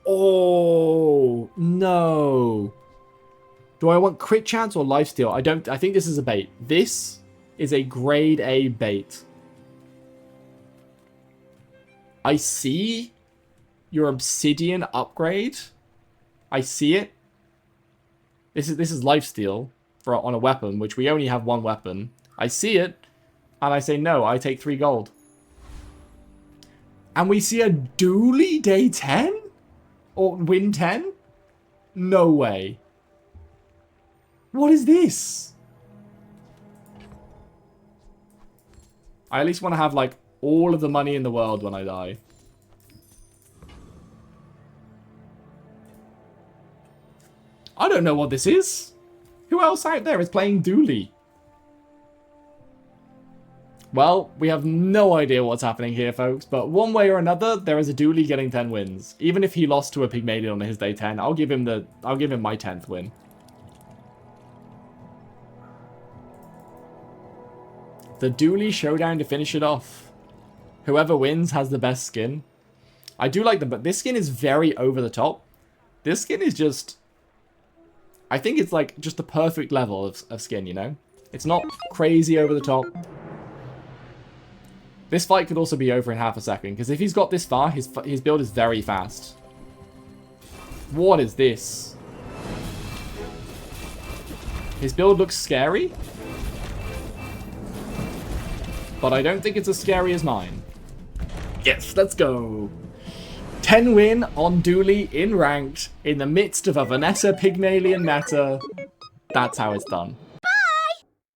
Oh, no. Do I want crit chance or lifesteal? I think this is a bait. This is a grade A bait. I see your obsidian upgrade. I see it. This is lifesteal on a weapon, which we only have one weapon. I see it, and I say no, I take 3 gold. And we see a Dooley day 10? Or win 10? No way. What is this? I at least want to have, like, all of the money in the world when I die. I don't know what this is. Who else out there is playing Dooley? Well, we have no idea what's happening here, folks, but one way or another, there is a Dooley getting 10 wins. Even if he lost to a Pygmalion on his day 10, I'll give him my 10th win. The Dooley showdown to finish it off. Whoever wins has the best skin. I do like them, but this skin is very over the top. This skin is just... I think it's like just the perfect level of skin, you know? It's not crazy over the top. This fight could also be over in half a second, because if he's got this far, his build is very fast. What is this? His build looks scary, but I don't think it's as scary as mine. Yes, let's go. 10 win on Dooley in ranked in the midst of a Vanessa Pygmalion meta. That's how it's done.